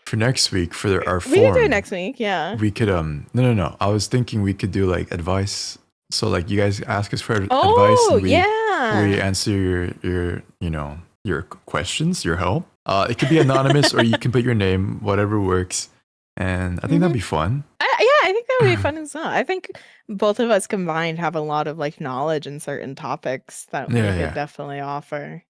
For next week, for our form, we can do it next week. Yeah, we could no. I was thinking we could do like advice. So like you guys ask us for advice, and we answer your questions, your help. It could be anonymous, or you can put your name, whatever works. And I think that'd be fun. I think that would be fun as well. I think both of us combined have a lot of like knowledge in certain topics that we could definitely offer.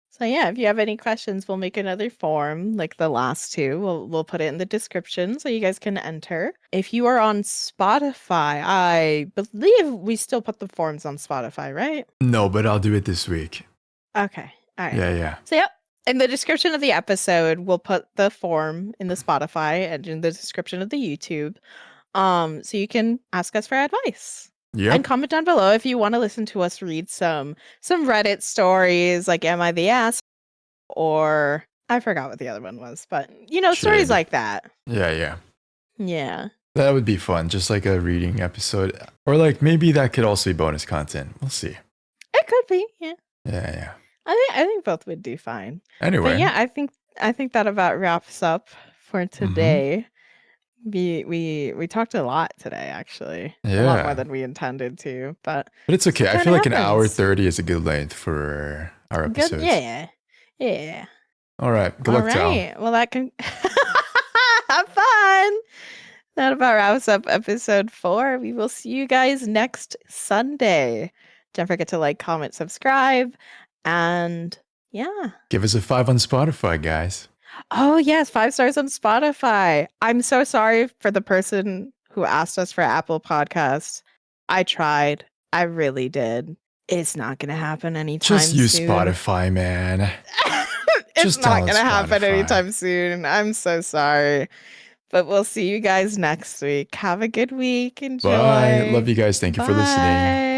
So yeah, if you have any questions, we'll make another form like the last two. We'll put it in the description so you guys can enter. If you are on Spotify, I believe we still put the forms on Spotify, right? No, but I'll do it this week. Okay. All right. Yeah. So yep. In the description of the episode, we'll put the form in the Spotify and in the description of the YouTube. So you can ask us for advice. Yeah. And comment down below if you want to listen to us read some Reddit stories like Am I the Ass? Or I forgot what the other one was, but stories like that. Yeah. That would be fun, just like a reading episode. Or like maybe that could also be bonus content. We'll see. It could be, yeah. Yeah. I think both would do fine. Anyway. But yeah, I think that about wraps up for today. We talked a lot today, actually. Yeah. A lot more than we intended to, but it's okay. I feel like an hour 30 is a good length for our episodes. Yeah. All right. Good luck, Tal. All right. Well, that can have fun. That about wraps up episode 4. We will see you guys next Sunday. Don't forget to like, comment, subscribe, and yeah. Give us a 5 on Spotify, guys. Oh, yes. 5 stars on Spotify. I'm so sorry for the person who asked us for Apple Podcasts. I tried. I really did. It's not going to happen anytime soon. Just use Spotify, man. It's not going to happen anytime soon. I'm so sorry. But we'll see you guys next week. Have a good week. Bye. Enjoy. Love you guys. Thank you for listening. Bye.